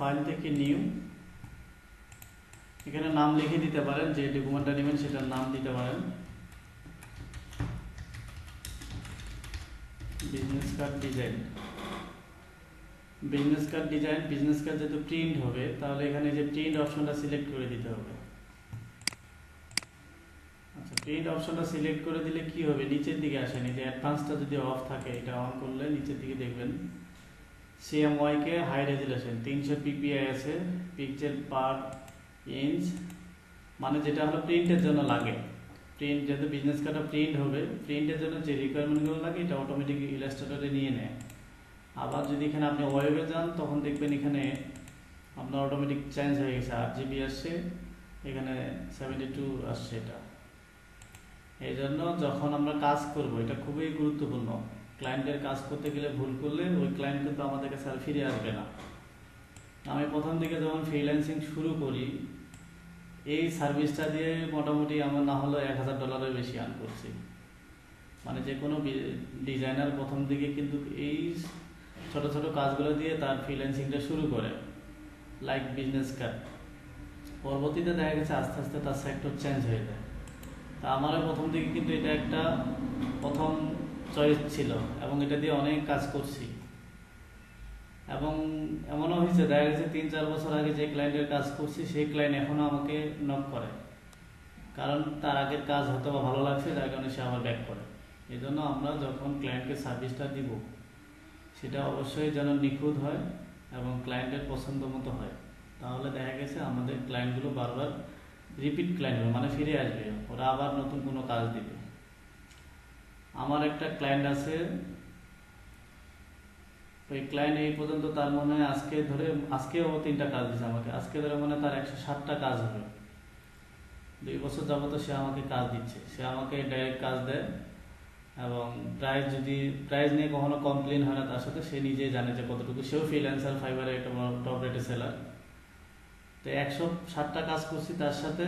File থেকে new, এখানে নাম লিখে দিতে পারেন, যে ডকুমেন্টটা নেবেন সেটার নাম দিতে পারেন, business card design. Business card design, business card যেহেতু প্রিন্ট হবে তাহলে এখানে যে প্রিন্ট অপশনটা সিলেক্ট করে দিতে হবে। আচ্ছা, প্রিন্ট অপশনটা সিলেক্ট করে দিলে কি হবে, নিচের দিকে আসেন, এই যে অ্যাডভান্সটা যদি অফ থাকে এটা অন করলে নিচের দিকে দেখবেন CMYK কে হাই রেজুলেশন 300 ppi আছে, পিক্সেল পার ইঞ্চ, মানে যেটা হলো প্রিন্টের জন্য লাগে। প্রিন্ট যেহেতু বিজনেস কার্ডটা প্রিন্ট হবে, প্রিন্টের জন্য যে রিকোয়ারমেন্টগুলো লাগে এটা অটোমেটিক ইলাস্ট্রেটরে নিয়ে নেয়। আবার যদি এখানে আপনি ওয়েবে যান তখন দেখবেন এখানে আপনার অটোমেটিক চেঞ্জ হয়ে গেছে, 8GB আসছে, এখানে 72 আসছে। এটা এই জন্য যখন আমরা কাজ করব এটা খুবই গুরুত্বপূর্ণ। ক্লায়েন্টের কাজ করতে গেলে ভুল করলে ওই ক্লায়েন্ট কিন্তু আমাদের কাছে আর ফিরে আসবে না। আমি প্রথম দিকে যখন ফ্রিল্যান্সিং শুরু করি এই সার্ভিসটা দিয়ে মোটামুটি আমার না হলো $1000 বেশি আর্ন করছি। মানে যে কোনো ডিজাইনার প্রথম দিকে কিন্তু এই ছোট ছোট কাজগুলো দিয়ে তার ফ্রিল্যান্সিংটা শুরু করে, লাইক বিজনেস কার্ড। পরবর্তীতে দেখা গেছে আস্তে আস্তে তার সেক্টর চেঞ্জ হয়ে যায়। তা আমারও প্রথম দিকে কিন্তু এটা একটা প্রথম চয়েস ছিল এবং এটা দিয়ে অনেক কাজ করছি। এবং এমনও হয়েছে দেখা গেছে 3-4 বছর আগে যে ক্লায়েন্টের কাজ করছি সেই ক্লায়েন্ট এখনও আমাকে নক করে, কারণ তার আগের কাজ হয়তো বা ভালো লাগছে, যার কারণে সে আবার ব্যাক করে। এই জন্য আমরা যখন ক্লায়েন্টকে সার্ভিসটা দিব সেটা অবশ্যই যেন নিখুঁত হয় এবং ক্লায়েন্টের পছন্দ মতো হয়, তাহলে দেখা গেছে আমাদের ক্লায়েন্টগুলো বারবার রিপিট ক্লায়েন্ট হবে, মানে ফিরে আসবে, ওরা আবার নতুন কোনো কাজ দিবে। আমার একটা ক্লায়েন্ট আছে, ওই ক্লায়েন্ট এই পর্যন্ত তার মনে হয় আজকেও 3টা কাজ দিচ্ছে আমাকে, আজকে ধরে মনে তার 107টা কাজ হবে। 2 বছর যাবত সে আমাকে কাজ দিচ্ছে, সে আমাকে ডাইরেক্ট কাজ দেয় এবং প্রাইস নিয়ে কখনো কমপ্লেন হয় না তার সাথে, সে নিজেই জানে যে কতটুকু, সেও ফ্রিল্যান্সার, ফাইবারে একটা টপ রেটে সেলার। তো 107টা কাজ করছি তার সাথে,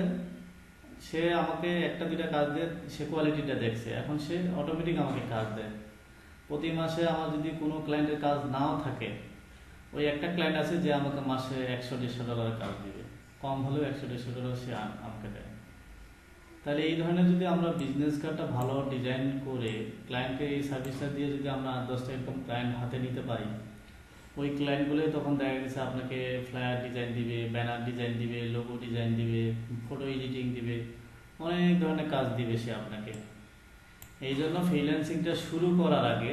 সে আমাকে 1-2টা কাজ দিয়ে সে কোয়ালিটিটা দেখছে, এখন সে অটোমেটিক আমাকে কাজ দেয়। প্রতি মাসে আমার যদি কোনো ক্লায়েন্টের কাজ নাও থাকে, ওই একটা ক্লায়েন্ট আছে যে আমাকে মাসে $100-150 কাজ দিবে, কম হলেও $100-150 সে আমাকে দেয়। তাহলে এই ধরনের যদি আমরা বিজনেস কার্ডটা ভালো ডিজাইন করে ক্লায়েন্টকে এই সার্ভিসটা দিয়ে যদি আমরা 10টা এরকম ক্লায়েন্ট হাতে নিতে পারি, ওই ক্লায়েন্টগুলোই তখন দেখা গেছে আপনাকে ফ্লায়ার ডিজাইন দিবে, ব্যানার ডিজাইন দিবে, লোগো ডিজাইন দিবে, ফটো এডিটিং দিবে, অনেক ধরনের কাজ দিবে সে আপনাকে। এই জন্য ফ্রিল্যান্সিংটা শুরু করার আগে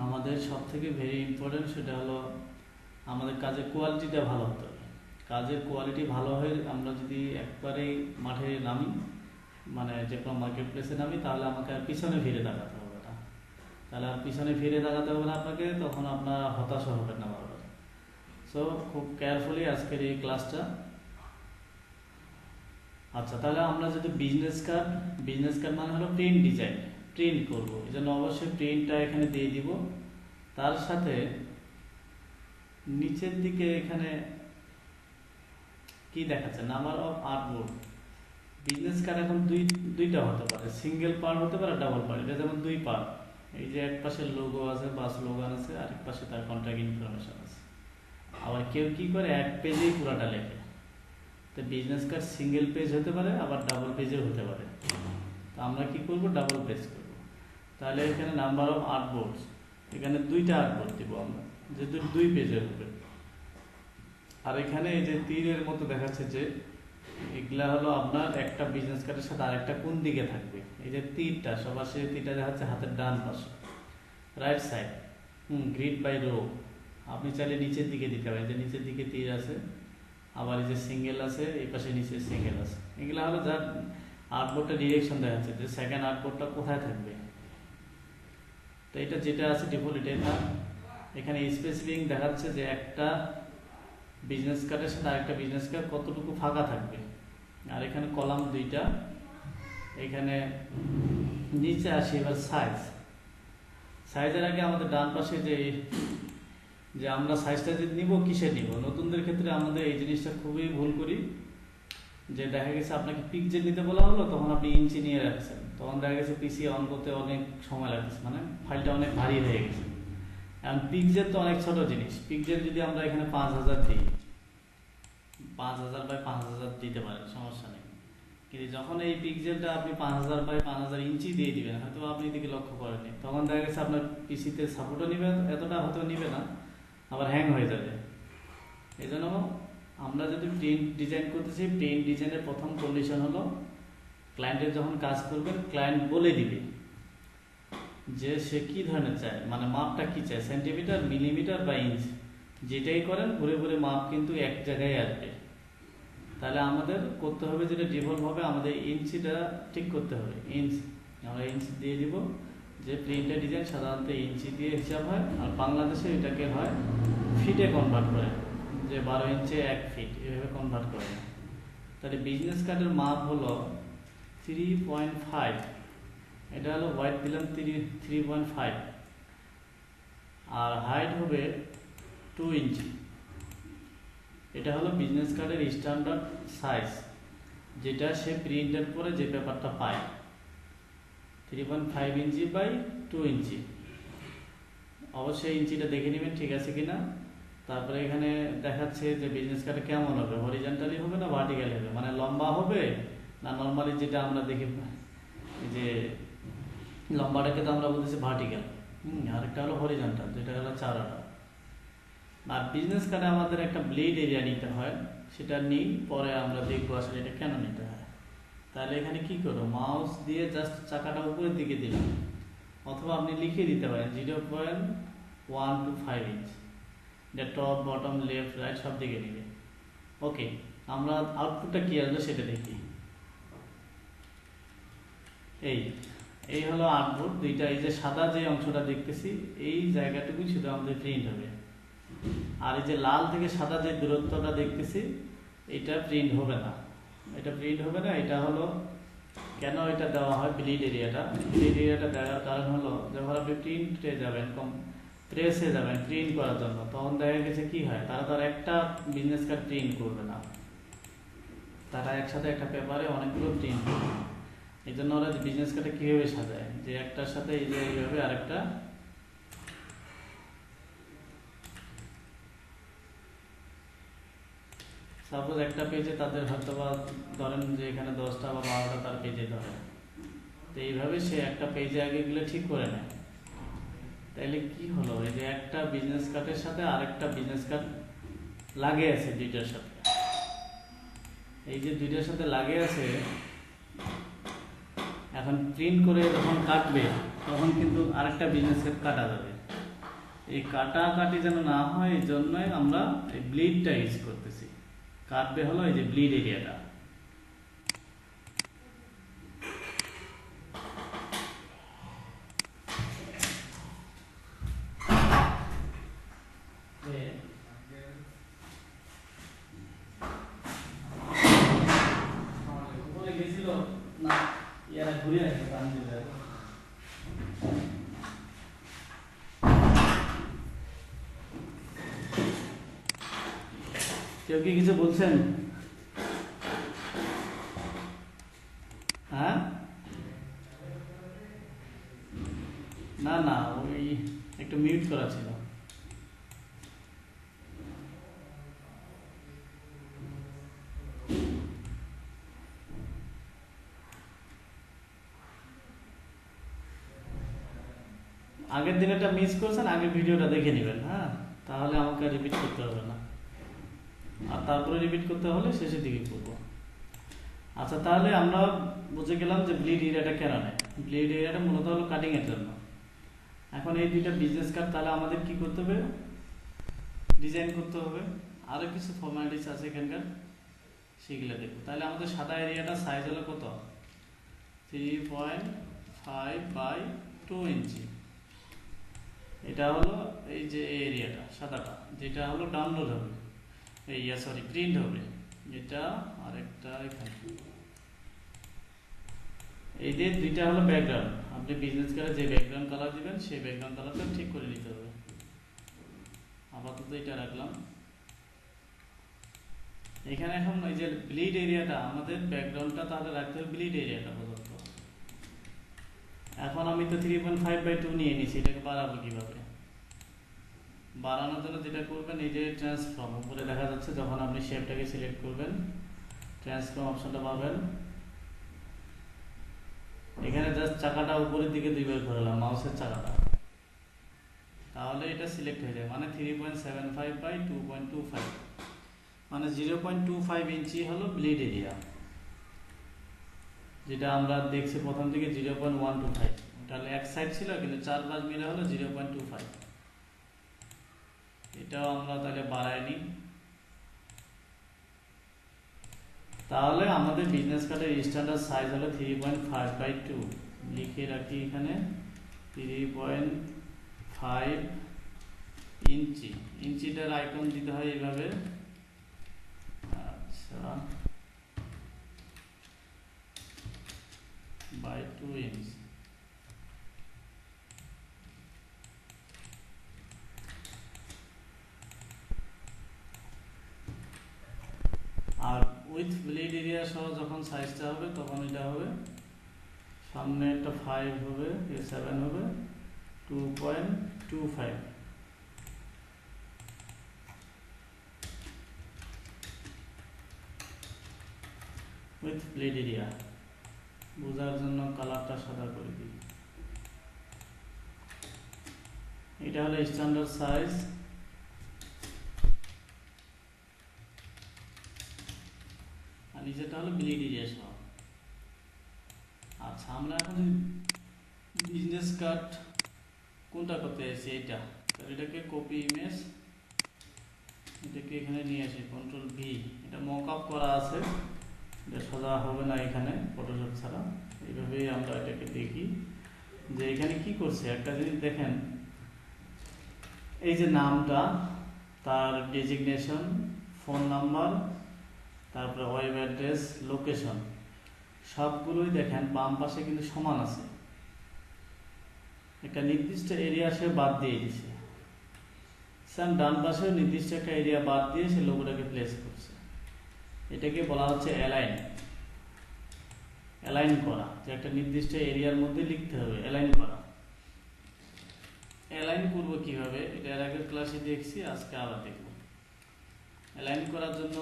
আমাদের সবথেকে ভেরি ইম্পর্টেন্ট সেটা হলো আমাদের কাজের কোয়ালিটিটা ভালো হতে হবে। কাজের কোয়ালিটি ভালো হয়ে আমরা যদি একবারেই মাঠে নামি, মানে যে কোনো মার্কেট প্লেসে নামি, তাহলে আমাকে আর পিছনে ফিরে তাকাতে হবে না, তাহলে আর পিছনে ফিরে তাকাতে হবে না আপনাকে, তখন আপনার হতাশা হবে না বারবার। সো খুব কেয়ারফুলি আজকের এই ক্লাসটা। আচ্ছা, তাহলে আমরা যদি বিজনেস কার্ড মানে হলো প্রিন্ট ডিজাইন, প্রিন্ট করবো, এই জন্য অবশ্যই প্রিন্টটা এখানে দিয়ে দিব। তার সাথে নিচের দিকে এখানে কি দেখাচ্ছে, number of artboard. Business card এখন দুইটা হতে পারে, সিঙ্গেল পার্ট হতে পারে, ডাবল পার্ট। এটা যেমন 2 পার্ট, এই যে এক পাশে লোগো আছে বা স্লোগান আছে, আরেক পাশে তার কন্ট্যাক্ট ইনফরমেশন আছে। আবার কেউ কি করে এক পেজেই পুরাটা লেখে, তো বিজনেস কার্ড সিঙ্গেল পেজ হতে পারে, আবার ডাবল পেজেও হতে পারে। তো আমরা কি করব, ডাবল পেজ করব। তাহলে এখানে নাম্বার অফ আর্টবোর্ডস, এখানে 2টা আর্টবোর্ড দিব আমরা, যেহেতু 2 পেজের হবে। আর এখানে এই যে তীরের মতো দেখাচ্ছে যে এগুলা হলো আপনার একটা বিজনেস কার্ডের সাথে আরেকটা কোন দিকে থাকবে। এই যে তীরটা, সবার শেষে তীরটা দেখাচ্ছে হাতের ডান পাশে, right side. Grid by row, আপনি চাইলে নিচের দিকে দিতে পারেন, যে নিচের দিকে তীর আছে, আবার এই যে সিঙ্গেল আছে, এই পাশে নিচে সিঙ্গেল আছে। এগুলা হলো যার আর্টবোর্ডটা ডিরেকশন দেখাচ্ছে যে সেকেন্ড আর্টবোর্ডটা কোথায় থাকবে। তো এটা যেটা আছে ডিফল্ট এটাই থাক। এখানে স্পেসিফিক দেখাচ্ছে যে একটা বিজনেস কার্ডের সাথে আরেকটা বিজনেস কার্ড কতটুকু ফাঁকা থাকবে। আর এখানে কলাম 2টা। এখানে নিচে আসি এবার সাইজের আগে আমাদের ডান পাশে যে আমরা সাইজটা যদি নিব, কিসে নিব। নতুনদের ক্ষেত্রে আমাদের এই জিনিসটা খুবই ভুল করি, যে দেখা গেছে আপনাকে পিক্সেল নিতে বলা হলো, তখন আপনি ইঞ্চি নিয়ে রাখছেন, তখন দেখা গেছে পিসি অন করতে অনেক সময় লাগছে, মানে ফাইলটা অনেক ভারী হয়ে গেছে। এখন পিক্সেল তো অনেক ছোট জিনিস, পিক্সেল যদি আমরা এখানে 5000 দিই, 5000 বাই 5000 দিতে পারেন, সমস্যা নেই। কিন্তু যখন এই পিক্সেলটা আপনি 5000 বাই 5000 ইঞ্চি দিয়ে দিবেন, হয়তো আপনি এদিকে লক্ষ্য করেননি, তখন দেখা গেছে আপনার পিসিতে সাপোর্টও নিবে, এতটা হয়তো নিবে না, আবার হ্যাং হয়ে যাবে। এই জন্য আমরা যদি প্রিন্ট ডিজাইন করতেছি, প্রিন্ট ডিজাইনের প্রথম কন্ডিশন হলো ক্লায়েন্টের যখন কাজ করবেন, ক্লায়েন্ট বলে দিবে যে সে কি ধরনের চায়, মানে মাপটা কি চায়, সেন্টিমিটার, মিলিমিটার বা ইঞ্চ, যেটাই করেন ঘুরে ঘুরে মাপ কিন্তু এক জায়গায় আসবে। তাহলে আমাদের করতে হবে যেটা ডিভলভ হবে, আমাদের ইঞ্চিটা ঠিক করতে হবে। ইঞ্চ আমরা ইঞ্চ দিয়ে দিব, যে প্রিন্টের ডিজাইন সাধারণত ইঞ্চি দিয়ে হিসাব হয়, আর বাংলাদেশে এটাকে হয় ফিটে কনভার্ট করে, যে 12 ইঞ্চে 1 ফিট এভাবে কনভার্ট করে। তাহলে বিজনেস কার্ডের মাপ হলো 3.5, এটা হলো হোয়াইট দিলাম 3.5, আর হাইট হবে 2 ইঞ্চি। এটা হলো বিজনেস কার্ডের স্ট্যান্ডার্ড সাইজ, যেটা সে প্রিন্টের পরে যে পেপারটা পায়, 3.5 ইঞ্চি বাই 2 ইঞ্চি। অবশ্যই ইঞ্চিটা দেখে নেবেন ঠিক আছে কিনা। তারপরে এখানে দেখাচ্ছে যে বিজনেস কার্ডে কেমন হবে, হরিজন্টালি হবে না ভার্টিক্যালি হবে, মানে লম্বা হবে না নর্মালি যেটা আমরা দেখি যে লম্বাটাকে তো আমরা বলতেছি ভার্টিক্যাল, আরেকটা হলো হরিজন্টাল, যেটা হলো চারাটা। আর বিজনেস কার্ডে আমাদের একটা ব্লেড এরিয়া নিতে হয়, সেটা নিই, পরে আমরা দেখবো আসলে এটা কেন নিতে হয়। তাহলে এখানে কি করবো, মাউস দিয়ে জাস্ট চাকাটা উপরের দিকে দিলাম, অথবা আপনি লিখে দিতে পারেন 0.125 ইঞ্চ, এটা টপ বটম লেফট রাইট সব দিকে নিবে। ওকে, আমরা আউটপুটটা কি আসবে সেটা দেখি। এই হলো আউটপুট দুইটা। এই যে সাদা যে অংশটা দেখতেছি, এই জায়গাটুকুই শুধু আমাদের প্রিন্ট হবে, আর এই যে লাল থেকে সাদা যে দূরত্বটা দেখতেছি, এটা প্রিন্ট হবে না, এটা প্রিন্ট হবে না। এটা হলো কেন এটা দেওয়া হয়, ব্লিড এরিয়াটা। ব্লিড এরিয়াটা দেওয়ার কারণ হলো যখন আপনি প্রিন্টে যাবেন, প্রেসে যাবেন প্রিন্ট করার জন্য, তখন দেখা গেছে কি হয়, তারা তো আর একটা বিজনেস কার্ড প্রিন্ট করবে না, তারা একসাথে একটা পেপারে অনেকগুলো প্রিন্ট করবে। এই জন্য ওরা বিজনেস কার্ডে কীভাবে সাজায়, যে একটার সাথে এই যে এইভাবে আরেকটা, সাপোজ একটা পেজে তাদের হয়তো বা ধরেন যে এখানে 10টা বা 12টা তার পেজে ধরে, তো এইভাবে সে একটা পেজে আগে গেলে ঠিক করে নেয়। তাইলে কি হলো, এই যে একটা বিজনেস কার্ডের সাথে আরেকটা বিজনেস কার্ড লাগে আছে দুইটার সাথে, এই যে দুইটার সাথে লাগে আছে, এখন প্রিন্ট করে যখন কাটবে তখন কিন্তু আরেকটা বিজনেস কার্ড কাটা যাবে। এই কাটাকাটি যেন না হয়, এই জন্যই আমরা এই ব্লিডটা ইউজ করতেছি। কাটবে হলো এই যে ব্লিড এরিয়াটা। গেছিল না, ইয়ারা ঘুরে আসবে। কেউ কি কিছু বলছেন? হ্যাঁ, না না, ওই একটু মিউট করা ছিল। আগের দিনেটা মিস করছেন, আগের ভিডিওটা দেখে নেবেন, হ্যাঁ, তাহলে আমাকে রিপিট করতে হবে না, আর তারপরে রিপিট করতে হলে শেষের দিকে করব। আচ্ছা, তাহলে আমরা বুঝে গেলাম যে ব্লিড এরিয়াটা কেন নেয়। ব্লিড এরিয়াটা মূলত হলো কাটিং এর জন্য। এখন এই দুইটা বিজনেস কার্ড তাহলে আমাদের কি করতে হবে, ডিজাইন করতে হবে, আরো কিছু ফর্মালিটিস আছে এখানকার, সেগুলো দেখবো। তাহলে আমাদের সাদা এরিয়াটা সাইজ হলো কত, 3.5 বাই 2 ইঞ্চি। এটা হলো এই যে এরিয়াটা সাদাটা, যেটা হলো ডাউনলোড হবে, প্রিন্ট হবে, এটা আরেকটা এখানে। এই যে দুইটা হলো ব্যাকগ্রাউন্ড, আপনি বিজনেস কার্ডে যে ব্যাকগ্রাউন্ড কালার দিবেন সেই ব্যাকগ্রাউন্ড কালারটা ঠিক করে নিতে হবে। আপাতত এটা রাখলাম এখানে। এখন এই যে ব্লিড এরিয়াটা, আমাদের ব্যাকগ্রাউন্ডটা তাহলে রাখতে হবে ব্লিড এরিয়াটা পর্যন্ত। এখন আমি তো 3.5 বাই 2 নিয়ে নিয়েছি, এটাকে বাড়াবো কিভাবে, বাড়ানোর জন্য যেটা করবেন, এই যে ট্রান্সফর্ম উপরে দেখা যাচ্ছে, যখন আপনি শেপটাকে সিলেক্ট করবেন ট্রান্সফর্ম অপশনটা পাবেন। এখানে জাস্ট চাকাটা উপরের দিকে দুইবার ঘোরালাম মাউসের চাকাটা, তাহলে এটা সিলেক্ট হয়ে যায়। মানে 3.75 বাই 2.25, মানে 0.25 ইঞ্চি হলো ব্লেড এরিয়া, যেটা আমরা দেখছি প্রথম দিকে 0.125। তাহলে এক সাইড ছিল, কিন্তু 4 পাশ মিলে হলো 0.25। এটাও আমরা তাহলে বাড়াই নিই। তাহলে আমাদের বিজনেস কার্ডের স্ট্যান্ডার্ড সাইজ হলো 3.5/2। লিখে রাখি এখানে 3.5 ইঞ্চি। ইঞ্চিটার আইকন দিতে হয় এইভাবে। আচ্ছা, বাই 2 ইঞ্চ। আর উইথ ব্লেড এরিয়া সহ যখন সাইজটা হবে তখন এটা হবে, সামনে একটা 5 হবে, 7 হবে, 2.25। উইথ ব্লেড এরিয়া বোঝার জন্য কালারটা সাদা করে দিই। এটা হলো স্ট্যান্ডার্ড সাইজ। আর নিচেটা হলো ব্লেড এরিয়া সহ। আচ্ছা, আমরা এখন বিজনেস কার্ড কোনটা করতে চাইছি, এইটা। এটাকে কপি ইমেজ, এটাকে এখানে নিয়ে আসি, কন্ট্রোল ভি। এটা মক আপ করা আছে, এটা সোজা হবে না এখানে ফটোশপ ছাড়া। এইভাবেই আমরা এটাকে দেখি যে এখানে কি করছে। একটা জিনিস দেখেন, এই যে নামটা, তার ডেজিগনেশন, ফোন নাম্বার, তারপরে ওয়েব অ্যাড্রেস, লোকেশন, সবগুলোই দেখেন বাম পাশে কিন্তু সমান আছে। একটা নির্দিষ্ট এরিয়া সে বাদ দিয়ে দিছে, সেম ডান পাশেও নির্দিষ্ট একটা এরিয়া বাদ দিয়ে সে লোগোটাকে প্লেস করছে। এটাকে বলা হচ্ছে অ্যালাইন। অ্যালাইন করা, যে একটা নির্দিষ্ট এরিয়ার মধ্যে লিখতে হবে, অ্যালাইন করা। অ্যালাইন করব কিভাবে, এটা এর আগের ক্লাসে দেখছি, আজকে আবার দেখব। অ্যালাইন করার জন্য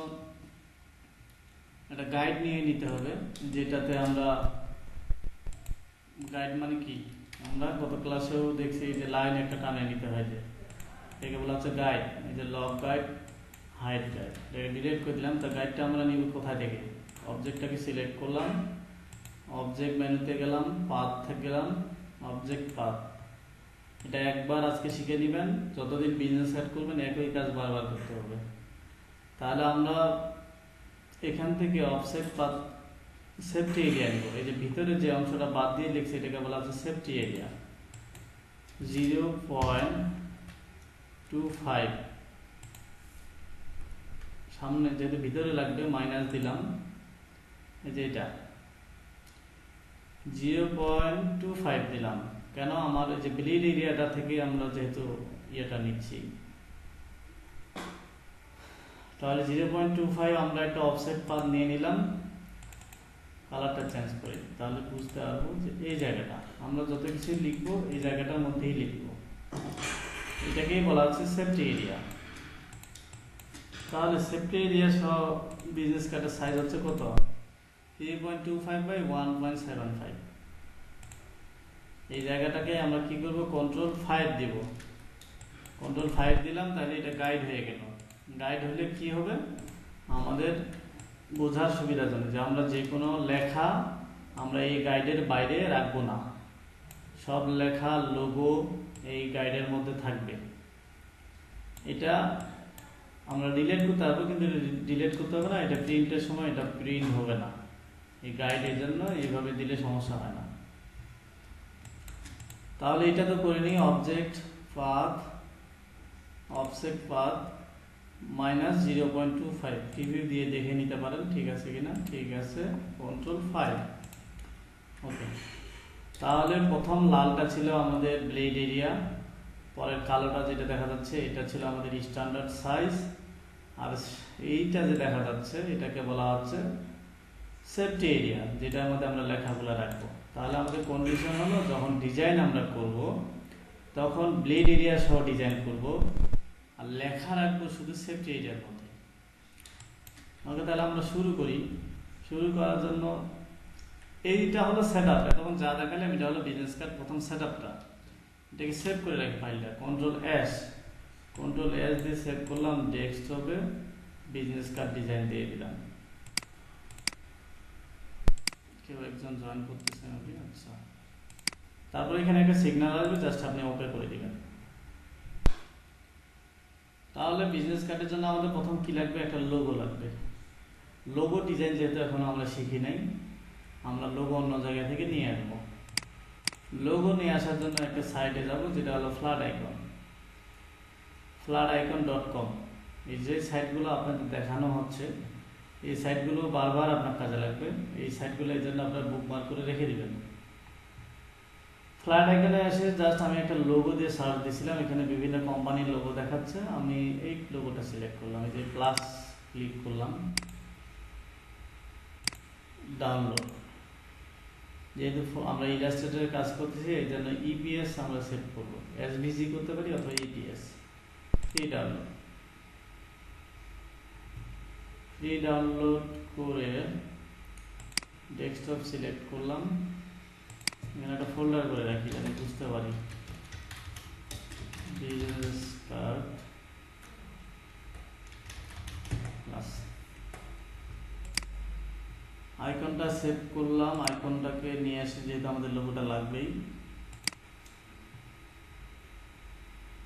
একটা গাইড নিয়ে নিতে হবে, যেটাতে আমরা, গাইড মানে কি, আমরা গত ক্লাসেও দেখছি যে লাইন একটা টানে নিতে হয়, যে এটাকে বলা হচ্ছে গাইড। এই যে লগ গাইড, হাইড গাইড, এটাকে ডিলিট করে দিলাম। তো গাইডটা আমরা নিব কোথায় থেকে, অবজেক্টটাকে সিলেক্ট করলাম, অবজেক্ট মেনুতে গেলাম, পাথ থেকে গেলাম, অবজেক্ট পাথ। এটা একবার আজকে শিখে নেবেন, যতদিন বিজনেস কার্ড করবেন একই কাজ বারবার করতে হবে। তাহলে আমরা এখান থেকে অফসেট পাথ সেফটি এরিয়া নিব। এই যে ভিতরে যে অংশটা বাদ দিয়ে লিখছি, এটাকে বলা হচ্ছে সেফটি এরিয়া। 0.25, সামনে যেহেতু ভিতরে লাগবে মাইনাস দিলাম। এই যে এটা 0.25 দিলাম। কেন, আমার এই যে ব্লিড এরিয়াটা থেকে আমরা যেহেতু ইয়েটা নিচ্ছি, তাহলে 0.25 আমরা একটা অফসেট পাথ নিয়ে নিলাম। কালারটা চেঞ্জ করে, তাহলে বুঝতে পারবো যে এই জায়গাটা আমরা যত কিছু লিখবো এই জায়গাটার মধ্যেই লিখবো। এটাকেই বলা হচ্ছে সেফটি এরিয়া। তাহলে সেফটি এরিয়া সহ বিজনেস কার্ডের সাইজ হচ্ছে কত, 3.25 বাই 1.75। এই জায়গাটাকে আমরা কি করব, কন্ট্রোল 5 দিব। কন্ট্রোল 5 দিলাম, তাহলে এটা গাইড হয়ে গেল। গাইড হলে কি হবে, আমাদের বোঝার সুবিধার জন্য, যে আমরা যে কোনো লেখা আমরা এই গাইডের বাইরে রাখবো না, সব লেখা লোগো এই গাইডের মধ্যে থাকবে। এটা আমরা ডিলিট করতে পারবো, কিন্তু ডিলিট করতে হবে না, এটা প্রিন্টের সময় এটা প্রিন্ট হবে না। এই গাইডের জন্য এইভাবে দিলে সমস্যা হয় না। তাহলে এটা তো করে নিই, object path, offset path -0.25 preview দিয়ে দেখে নিতে পারেন ঠিক আছে কিনা। ঠিক আছে, কন্ট্রোল 5। ওকে, তাহলে প্রথম লালটা ছিল আমাদের ব্লেড এরিয়া, পরের কালোটা যেটা দেখা যাচ্ছে এটা ছিল আমাদের স্ট্যান্ডার্ড সাইজ, আর এইটা যে দেখা যাচ্ছে এটাকে বলা হচ্ছে সেফটি এরিয়া, যেটার মধ্যে আমরা লেখাগুলো রাখবো। তাহলে আমাদের কন্ডিশন হলো, যখন ডিজাইন আমরা করব তখন ব্লেড এরিয়া সহ ডিজাইন করব, আর লেখা রাখবো শুধু সেফটি এরিয়ার মধ্যে। ওকে, তাহলে আমরা শুরু করি। শুরু করার জন্য এইটা হলো সেট আপ, তখন যা দেখালাম এটা হলো বিজনেস কার্ড প্রথম সেট আপটা। এটাকে সেভ করে রাখি ফাইলটা, কন্ট্রোল এস দিয়ে সেভ করলাম ডেস্কটপে, বিজনেস কার্ড ডিজাইন দিয়ে দিলাম। কেউ একজন জয়েন করতেছে নাকি? আচ্ছা, তারপর এখানে একটা সিগন্যাল আসবে, জাস্ট আপনি ওকে করে দিবেন। তাহলে বিজনেস কার্ডের জন্য আমাদের প্রথম কি লাগবে? একটা লোগো লাগবে। লোগো ডিজাইন যেহেতু এখনো আমরা শিখি নাই, আমরা লোগো অন্য জায়গা থেকে নিয়ে আসবো। লোগো নিয়ে আসার জন্য একটা সাইটে যাব, যেটা হলো floodicon.com। এই যে সাইটগুলো আপনাদের দেখানো হচ্ছে, এই সাইটগুলো বারবার আপনার কাজে লাগবে। এই সাইটগুলো এই জন্য আপনার বুকমার্ক করে রেখে দিবেন। ফ্ল্যাট আইকনে এসে জাস্ট আমি একটা লোগো দিয়ে সার্চ দিয়েছিলাম, এখানে বিভিন্ন কোম্পানির লোগো দেখাচ্ছে। আমি এই লোগোটা সিলেক্ট করলাম, এই যে প্লাস ক্লিক করলাম, ডাউনলোড। যেহেতু আমরা ইলাস্ট্রেটরের কাজ করতেছি, এই জন্য ইপিএস আমরা সেভ করবো, এসভিজি করতে পারি অথবা ইপিএস। ফ্রি ডাউনলোড করে ডেস্কটপ সিলেক্ট করলাম, এখানে একটা ফোল্ডার করে রাখি যাতে বুঝতে পারি। বিজনেস কার্ড প্লাস আইকনটা সেভ করলাম, আইকনটাকে নিয়ে আসি, যেহেতু আমাদের লোগোটা লাগবেই।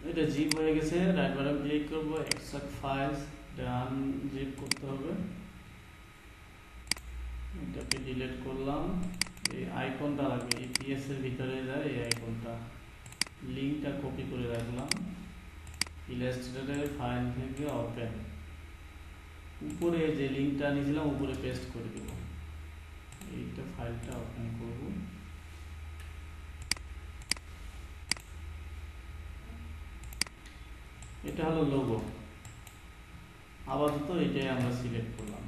এটা জিপ হয়ে গেছে, রাইট বাটন ক্লিক করব, এক্সট্রাক্ট ফাইলস, ডান জিপ করতে হবে। এটাকে ডিলিট করলাম। এই আইকনটা লাগবে, ইপিএস এর ভিতরে যায় এই আইকনটা, লিঙ্কটা কপি করে রাখলাম, ইলাস্ট্রেটরের ফাইল থেকে ওপেন, উপরে যে লিঙ্কটা নিয়েছিলাম উপরে পেস্ট করে দেব। এইটা ফাইলটা ওপেন করব, এটা হলো লোগো। আপাতত এটাই আমরা সিলেক্ট করলাম,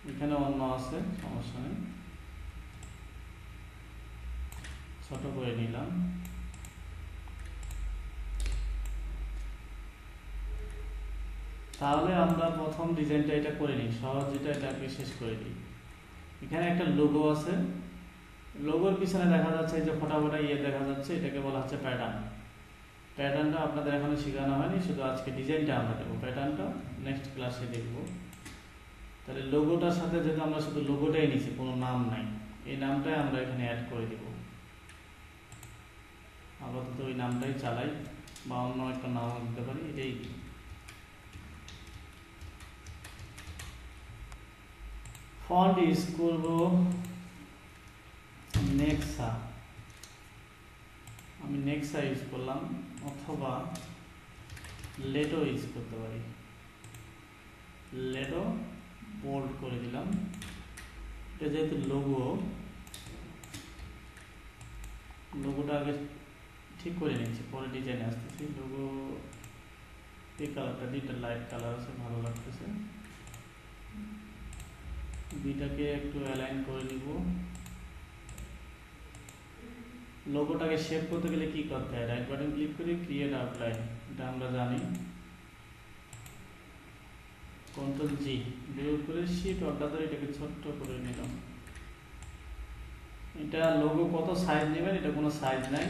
এখানে অন্য আছে, সমস্যা নেই, ছোট করে নিলাম। তাহলে আমরা প্রথম ডিজাইনটা এটা করে নিই, সহজ যেটা, এটাকে শেষ করে দিই। এখানে একটা লোগো আছে, লোগোর পিছনে দেখা যাচ্ছে যে ফটাফটা দেখা যাচ্ছে, এটাকে বলা হচ্ছে প্যাটার্ন। প্যাটার্নটা আপনাদের এখনো শেখানো হয়নি, শুধু আজকে ডিজাইনটা আমরা দেবো, প্যাটার্নটা নেক্সট ক্লাসে দেখব। তাহলে লোগোটার সাথে যেহেতু আমরা শুধু লোগোটাই নিচ্ছি, কোনো নাম নাই, এই নামটাই আমরা এখানে অ্যাড করে দিব। আপাতত ওই নামটাই চালাই, বা অন্য একটা নামও দিতে পারি, এটাই। ফন্ট ইউজ করব নেক্সা, আমি নেক্সা ইউজ করলাম, অথবা লেটো ইউজ করতে পারি। লেটো বোল্ড করে দিলাম। এটা যেহেতু লোগোটা আগে ঠিক করে নিচ্ছি, পরে ডিজাইনে আসতেছি। লোগো এই কালারটা, দুইটা লাইট কালার আছে, ভালো লাগতেছে। দুইটাকে একটু অ্যালাইন করে নিব। লোগোটাকে শেপ করতে গেলে কি করতে হয়? রাইট বাটন ক্লিক করে ক্রিয়েট আউটলাইন, এটা আমরা জানি। কন্ট্রোল জি বের করে শিট অর্ডার ধরে এটাকে ছোট্ট করে নিলাম। এটা লোগো কত সাইজ নেবেন, এটা কোনো সাইজ নাই,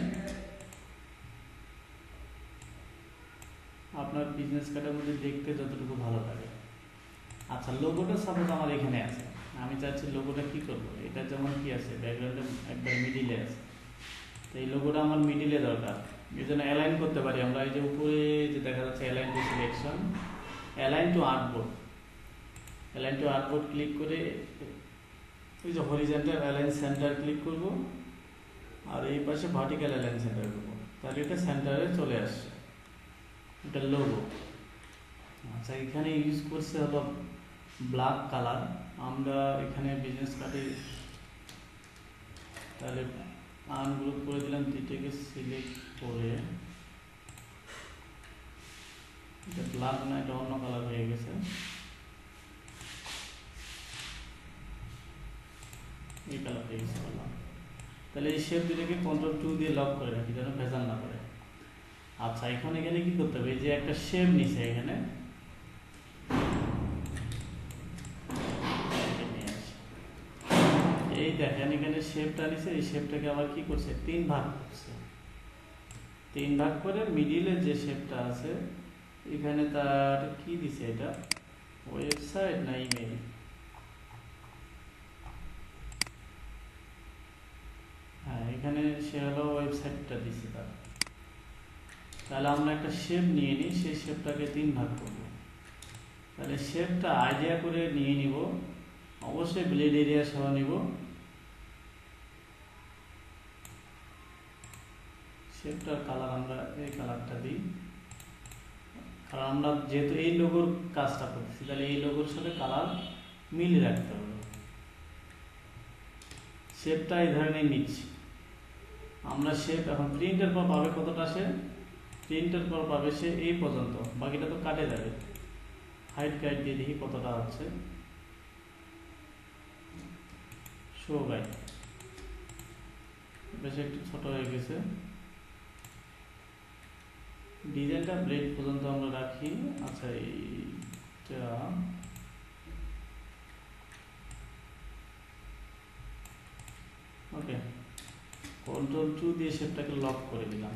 আপনার বিজনেস কার্ডের মধ্যে দেখতে যতটুকু ভালো লাগে। আচ্ছা, লোগোটা সাপোজ আমার এখানে আছে, আমি চাচ্ছি লোগোটা কি করব, এটা যেমন কি আছে ব্যাকগ্রাউন্ডে একবার মিডিলে আছে, তো এই লোগোটা আমার মিডিলে দরকার। এই জন্য অ্যালাইন করতে পারি আমরা, এই যে উপরে যে দেখা যাচ্ছে align two selection, align two artboard click করে ওই যে হরিজন্টাল অ্যালাইন সেন্টার ক্লিক করব, আর এই পাশে ভার্টিক্যাল অ্যালাইন সেন্টার করব, তাহলে এটা সেন্টারে চলে আসছে, এটা লোগো। আচ্ছা, এখানে ইউজ করছে হলো ব্ল্যাক কালার, আমরা এখানে বিজনেস কার্ডে তাহলে আনগ্রুপ করে দিলাম, দুইটাকে সিলেক্ট করে, এটা ব্ল্যাক না, এটা অন্য কালার হয়ে গেছে, এই কালারটা ইউজ করলাম। তাহলে এই শেপ দুটাকে কন্ট্রোল 2 দিয়ে লক করে রাখি, যেন ভেজাল না করে। আচ্ছা, এখন এখানে কি করতে হবে, এই যে একটা শেপ নিছে এখানে, নিয়ে আসি। এই দেখেন এখানে শেপটা নিছে, এই শেপটাকে আবার কি করছে, 3 ভাগ করছে। 3 ভাগ করে মিডিলে যে শেপটা আছে এখানে তার কি দিছে, এটা ওয়েবসাইট না ইমেল, হ্যাঁ এখানে সে হলো ওয়েবসাইটটা দিছে তার। তাহলে আমরা একটা শেপ নিয়ে নিই, সেই শেপটাকে 3 ভাগ করব। তাহলে শেপটা আইডিয়া করে নিয়ে নিব, অবশ্যই ব্লেড এরিয়া সহ নিব। শেপটার কালার আমরা এই কালারটা দিই, কারণ আমরা যেহেতু এই লোগোর কাজটা করতেছি তাহলে এই লোগোর সাথে কালার মিলিয়ে রাখতে হবে। শেপটা এই ধরনের নিচ্ছি আমরা। শেপ এখন প্রিন্টের পর পাবে কতটা, সে প্রিন্টের পর পাবে সে এই পর্যন্ত, বাকিটা তো কাটে যাবে। হাইট গাইড দিয়ে দেখি কতটা হচ্ছে, শো গাইড বেশ একটু ছোট হয়ে গেছে। ডিজাইনটা ব্লেড পর্যন্ত আমরা রাখি। আচ্ছা, এইটা ওকে, Ctrl+2 দিয়ে শেপটাকে লক করে দিলাম।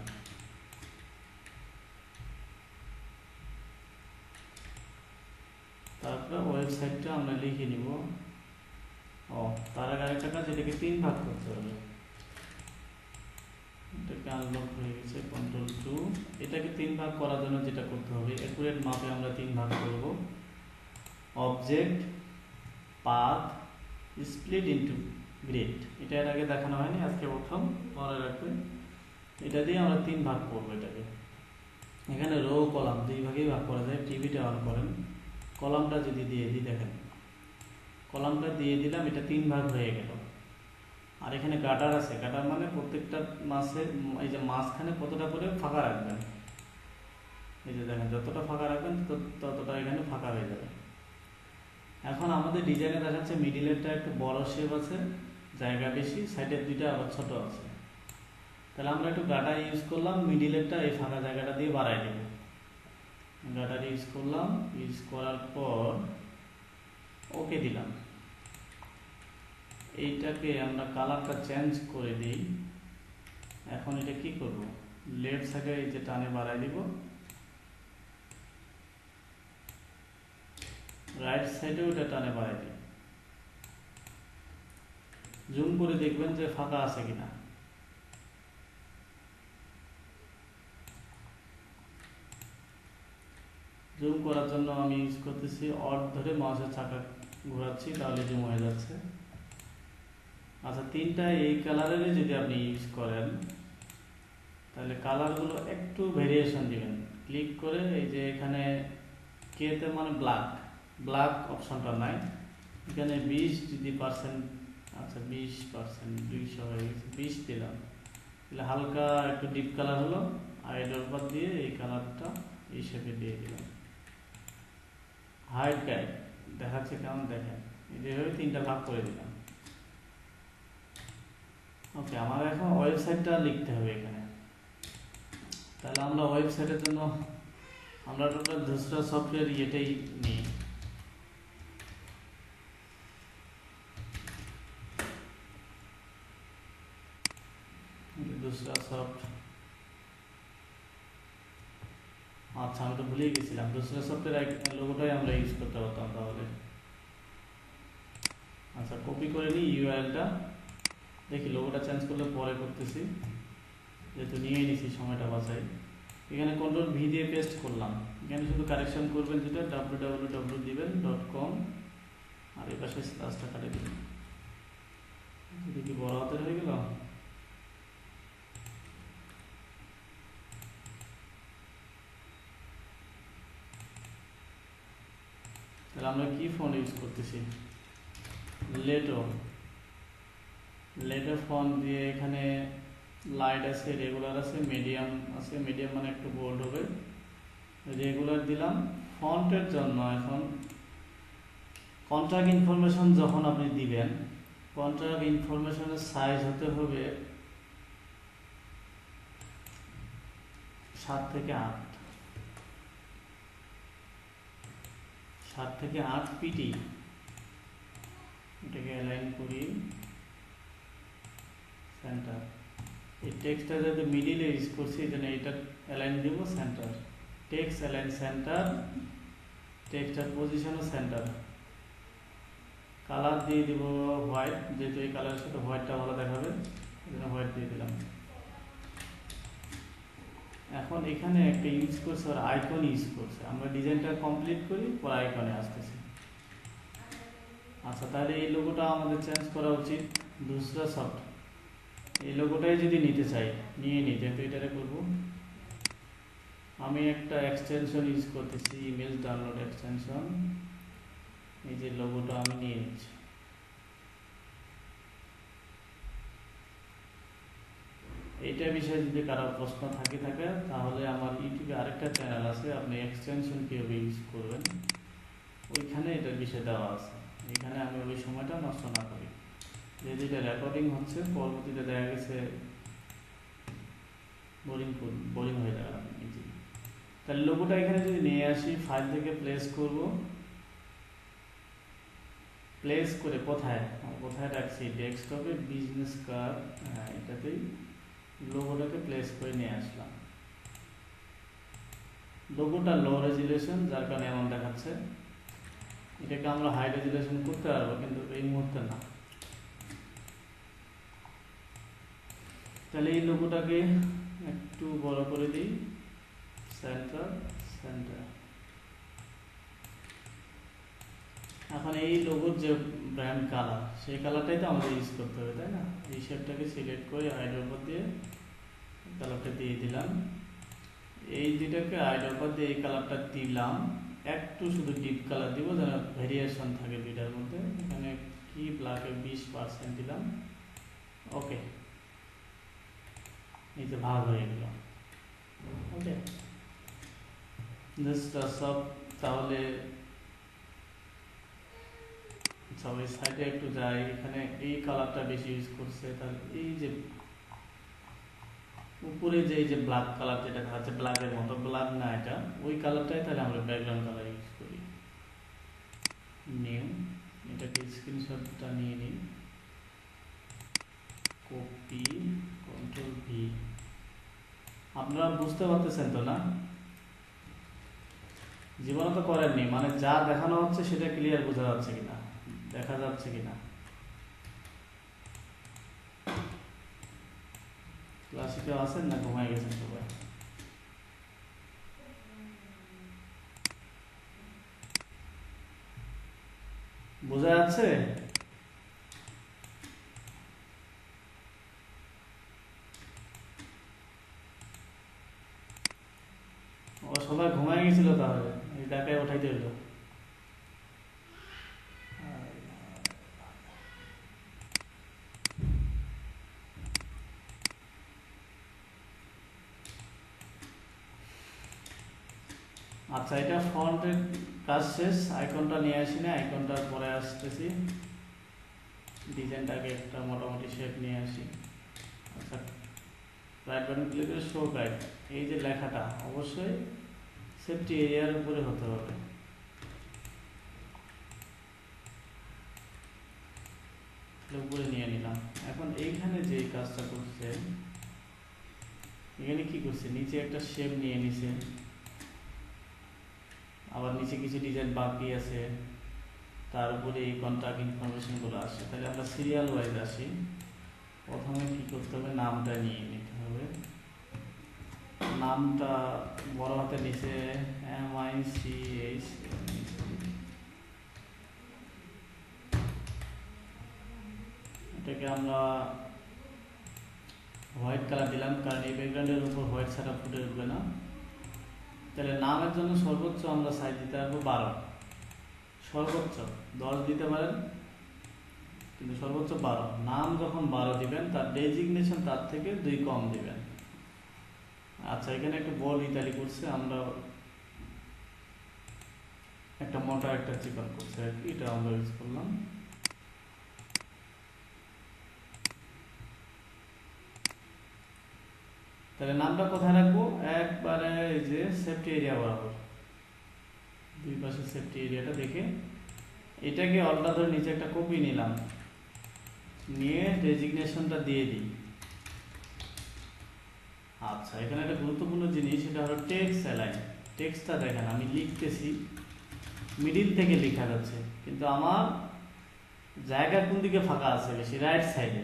তারপরে ওয়েবসাইটটা আমরা লিখে নিব। তার আগে আরেকটা কাজ, এটাকে 3 ভাগ করতে হবে। এটাকে আনলক হয়ে গেছে, Ctrl+2। এটাকে 3 ভাগ করার জন্য যেটা করতে হবে, অ্যাকুরেট মাপে আমরা 3 ভাগ করব। Object, path, split into grid. এটা এর আগে দেখানো হয়নি, আজকে প্রথম, মনে রাখবেন। এটা দিয়ে আমরা 3 ভাগ করব এটাকে। এখানে রো কলাম 2 ভাগেই ভাগ করা যায়। টিভিটা অন করেন, কলামটা যদি দিয়ে দিই, দেখেন কলামটা দিয়ে দিলাম, এটা 3 ভাগ হয়ে গেল। আর এখানে গাটার আছে, গাটার মানে প্রত্যেকটা মাসে এই যে মাঝখানে কতটা করে ফাঁকা রাখবেন। এই যে দেখেন যতটা ফাঁকা রাখবেন ততটা এখানে ফাঁকা হয়ে যাবে। এখন আমাদের ডিজাইনে দেখাচ্ছে মিডিলেরটা একটু বড় শেপ আছে, জায়গা বেশি, সাইডের দুইটা আবার ছোট আছে। তাহলে আমরা একটু গাটার ইউজ করলাম, মিডিলেরটা এই ফাঁকা জায়গাটা দিয়ে বাড়াই দেব। গাটার ইউজ করলাম, ইউজ করার পর ওকে দিলাম। এইটাকে আমরা কালারটা চেঞ্জ করে দিই। এখন এটা কি করব, লেফট সাইডে এই যে টানে বাড়াই দিব, রাইট সাইডে ওটা টানে বাড়াই দিই। জুম করে দেখবেন যে ফাঁকা আছে কিনা। জুম করার জন্য আমি ইউজ করতেছি অল্ট ধরে মাউসের চাকা ঘোরাচ্ছি, তাহলে জুম হয়ে যাচ্ছে। আচ্ছা, 3টা এই কালারের যদি আপনি ইউজ করেন তাহলে কালারগুলো একটু ভেরিয়েশন দিবেন। ক্লিক করে এই যে এখানে কেতে মানে ব্ল্যাক অপশনটা নাই, এখানে 20 যদি পার্সেন্ট, আচ্ছা 20%, 200 হয়ে গেছে, 20 দিলাম। তাহলে হালকা একটু ডিপ কালার হলো। আর এটার উপর দিয়ে এই কালারটা এই শেপে দিয়ে দিলাম। হাইট গাইড দেখাচ্ছে কেমন, দেখেন এইভাবে 3টা ভাগ করে দিলাম। ওকে, আমার এখন ওয়েবসাইটটা লিখতে হবে এখানে। তাহলে আমরা ওয়েবসাইটের জন্য আমরা টোটাল দোসরা সফটওয়্যার এটাই নিই। দোসরা সফট, আচ্ছা আমি তো ভুলেই গেছিলাম, দোসরা সফটওয়্যার লোগোটাই আমরা ইউজ করতে পারতাম তাহলে। আচ্ছা, কপি করে নিই ইউআরএলটা, দেখি লোগোটা চেঞ্জ করলে পরে করতেছি, যেহেতু নিয়ে নিছি সময়টা বাঁচাই। এখানে Ctrl+V দিয়ে পেস্ট করলাম। এখানে শুধু কারেকশন করবেন, যেটা www দিবেন .com, আর এই পাশে স্ল্যাশটা কাটে দিবেন। যদি কি বড় হাতের হয়ে গেল, তাহলে আমরা কি ফন্ট ইউজ করতেছি, লেটো ফন্ট দিয়ে এখানে লাইট আছে, রেগুলার আছে, মিডিয়াম আছে। মিডিয়াম মানে একটু বোল্ড হবে, রেগুলার দিলাম। ফন্টের জন্য এখন কন্ট্রাক্ট ইনফরমেশন যখন আপনি দিবেন, কন্ট্রাক্ট ইনফরমেশনের সাইজ হতে হবে 7 থেকে 8, 7 থেকে 8 পিটি, এটাকে অ্যালাইন করি সেন্টার। এই টেক্সটটা যাতে মিডিলে ইউজ করছি এই জন্য এটা অ্যালাইন দিব সেন্টার। টেক্সট অ্যালাইন সেন্টার, টেক্সটার পজিশনও সেন্টার। কালার দিয়ে দিব হোয়াইট, যেহেতু এই কালারের সাথে হোয়াইটটা ভালো দেখাবে এই জন্য হোয়াইট দিয়ে দিলাম। এখন এখানে একটা ইউজ করছে আর আইকন ইউজ করছে, আমরা ডিজাইনটা কমপ্লিট করি পর আইকনে আসতেছি। আচ্ছা, তাহলে এই লোগোটা আমাদের চেঞ্জ করা উচিত। দুসরা সফট এই লোগোটাই যদি নিতে চাই নিয়ে নিই, যেহেতু এটারে করব। আমি একটা এক্সটেনশন ইউজ করতেছি, ইমেজ ডাউনলোড এক্সটেনশন। এই যে লোগোটা আমি নিয়ে নিচ্ছি। এইটা বিষয়ে যদি কারো প্রশ্ন থাকে তাহলে আমার ইউটিউবে আরেকটা চ্যানেল আছে, আপনি এক্সটেনশন কীভাবে ইউজ করবেন ওইখানে এটার বিষয় দেওয়া আছে। এখানে আমি ওই সময়টা নষ্ট না করি, যেহেতু এটা রেকর্ডিং হচ্ছে, পরবর্তীতে দেখা গেছে বোরিং হয়ে যাবে আপনি নিজে। তাহলে লোগোটা এখানে যদি নিয়ে আসি, ফাইল থেকে প্লেস করব, প্লেস করে কোথায় রাখছি, ডেস্কটপে বিজনেস কার্ড, হ্যাঁ এটাতেই লোগোটাকে প্লেস করে নিয়ে আসলাম। লোগোটা লো রেজুলেশন, যার কারণে এমন দেখাচ্ছে। এটাকে আমরা হাই রেজুলেশন করতে পারবো, কিন্তু এই মুহূর্তে না। তাহলে এই লোগোটাকে একটু বড় করে দিই, সেন্টার। এখন এই লোগোর যে ব্র্যান্ড কালার, সেই কালারটাই তো আমাদের ইউজ করতে হবে, তাই না? এই শেপটাকে সিলেক্ট করে আইডের উপর দিয়ে কালারটা দিয়ে দিলাম। এই দুটাকে আইডের উপর দিয়ে এই কালারটা দিলাম, একটু শুধু ডিপ কালার দিব যেন ভেরিয়েশন থাকে দুইটার মধ্যে। এখানে কি ব্ল্যাকে 20% দিলাম, ওকে। এই যে ভাগ হয়ে গেল, ওকে। সব তাহলে সবাই সাইডে একটু যাই, এখানে এই কালারটা বেশি ইউজ করছে। তাহলে এই যে উপরে যে এই যে ব্ল্যাক কালার যেটা আছে, ব্ল্যাকের মতো, ব্ল্যাক না এটা, ওই কালারটাই তাহলে আমরা ব্যাকগ্রাউন্ড কালার ইউজ করি। নিউ, এটাকে স্ক্রিনশটটা নিয়ে নিই, কপি, কন্ট্রোল ভি। আপনারা বুঝতে পারতেছেন তো না? জীবনে তো করেননি, মানে যা দেখানো হচ্ছে সেটা ক্লিয়ার বোঝা যাচ্ছে কিনা, দেখা যাচ্ছে কিনা? ক্লাসে কেউ আছেন না ঘুমাই গেছেন সবাই? বোঝা যাচ্ছে? ও সবাই ঘুমাই গেছিল, তাহলে এই ডাকায় উঠাইতে হইলো। আচ্ছা, এটা ফন্টের কাজ শেষ, আইকনটা নিয়ে আসি না, আইকনটার পরে আসতেছি। ডিজাইনটাকে একটা মোটামুটি শেপ নিয়ে আসি। আচ্ছা, রাইট বাটন ক্লিক করে শো গাইড। এই যে লেখাটা অবশ্যই সেফটি এরিয়ার উপরে হতে হবে। উপরে নিয়ে নিলাম। এখন এইখানে যে কাজটা করছে, এখানে কি করছে, নিচে একটা শেপ নিয়ে নিছে, আবার নিচে কিছু ডিজাইন বাকি আছে, তার উপরে এই কন্ট্যাক্ট ইনফরমেশনগুলো আসে। তাহলে আমরা সিরিয়াল ওয়াইজ আসি। প্রথমে কি করতে হবে, নামটা নিয়ে নিতে হবে। নামটা বড় হাতে নিচে MICH, এটাকে আমরা হোয়াইট কালার দিলাম, কারণ এই ব্যাকগ্রাউন্ডের উপর হোয়াইট ছাড়া ফুটে উঠবে না। তাহলে নামের জন্য সর্বোচ্চ আমরা সাইজ দিতে পারবো 12, সর্বোচ্চ 10 দিতে পারেন, কিন্তু সর্বোচ্চ 12। নাম যখন 12 দিবেন, তার ডেজিগনেশন তার থেকে 2 কম দিবেন। আচ্ছা, এখানে একটা বোল্ড ইতালি করছে, আমরা একটা মোটা একটা চিকন করছে আর কি, এটা আমরা ইউজ করলাম। তাহলে নামটা কোথায় রাখবো? একবারে এই যে সেফটি এরিয়া বরাবর, দুই পাশে সেফটি এরিয়াটা দেখে এটাকে অল্টা ধরে নিচে একটা কপি নিলাম, নিয়ে ডেজিগনেশনটা দিয়ে দিই। আচ্ছা, এখানে একটা গুরুত্বপূর্ণ জিনিস, সেটা হলো টেক্সট অ্যালাইন। টেক্সটটা দেখেন আমি লিখতেছি, মিডিল থেকে লেখা যাচ্ছে, কিন্তু আমার জায়গা কোন দিকে ফাঁকা আছে বেশি? রাইট সাইডে।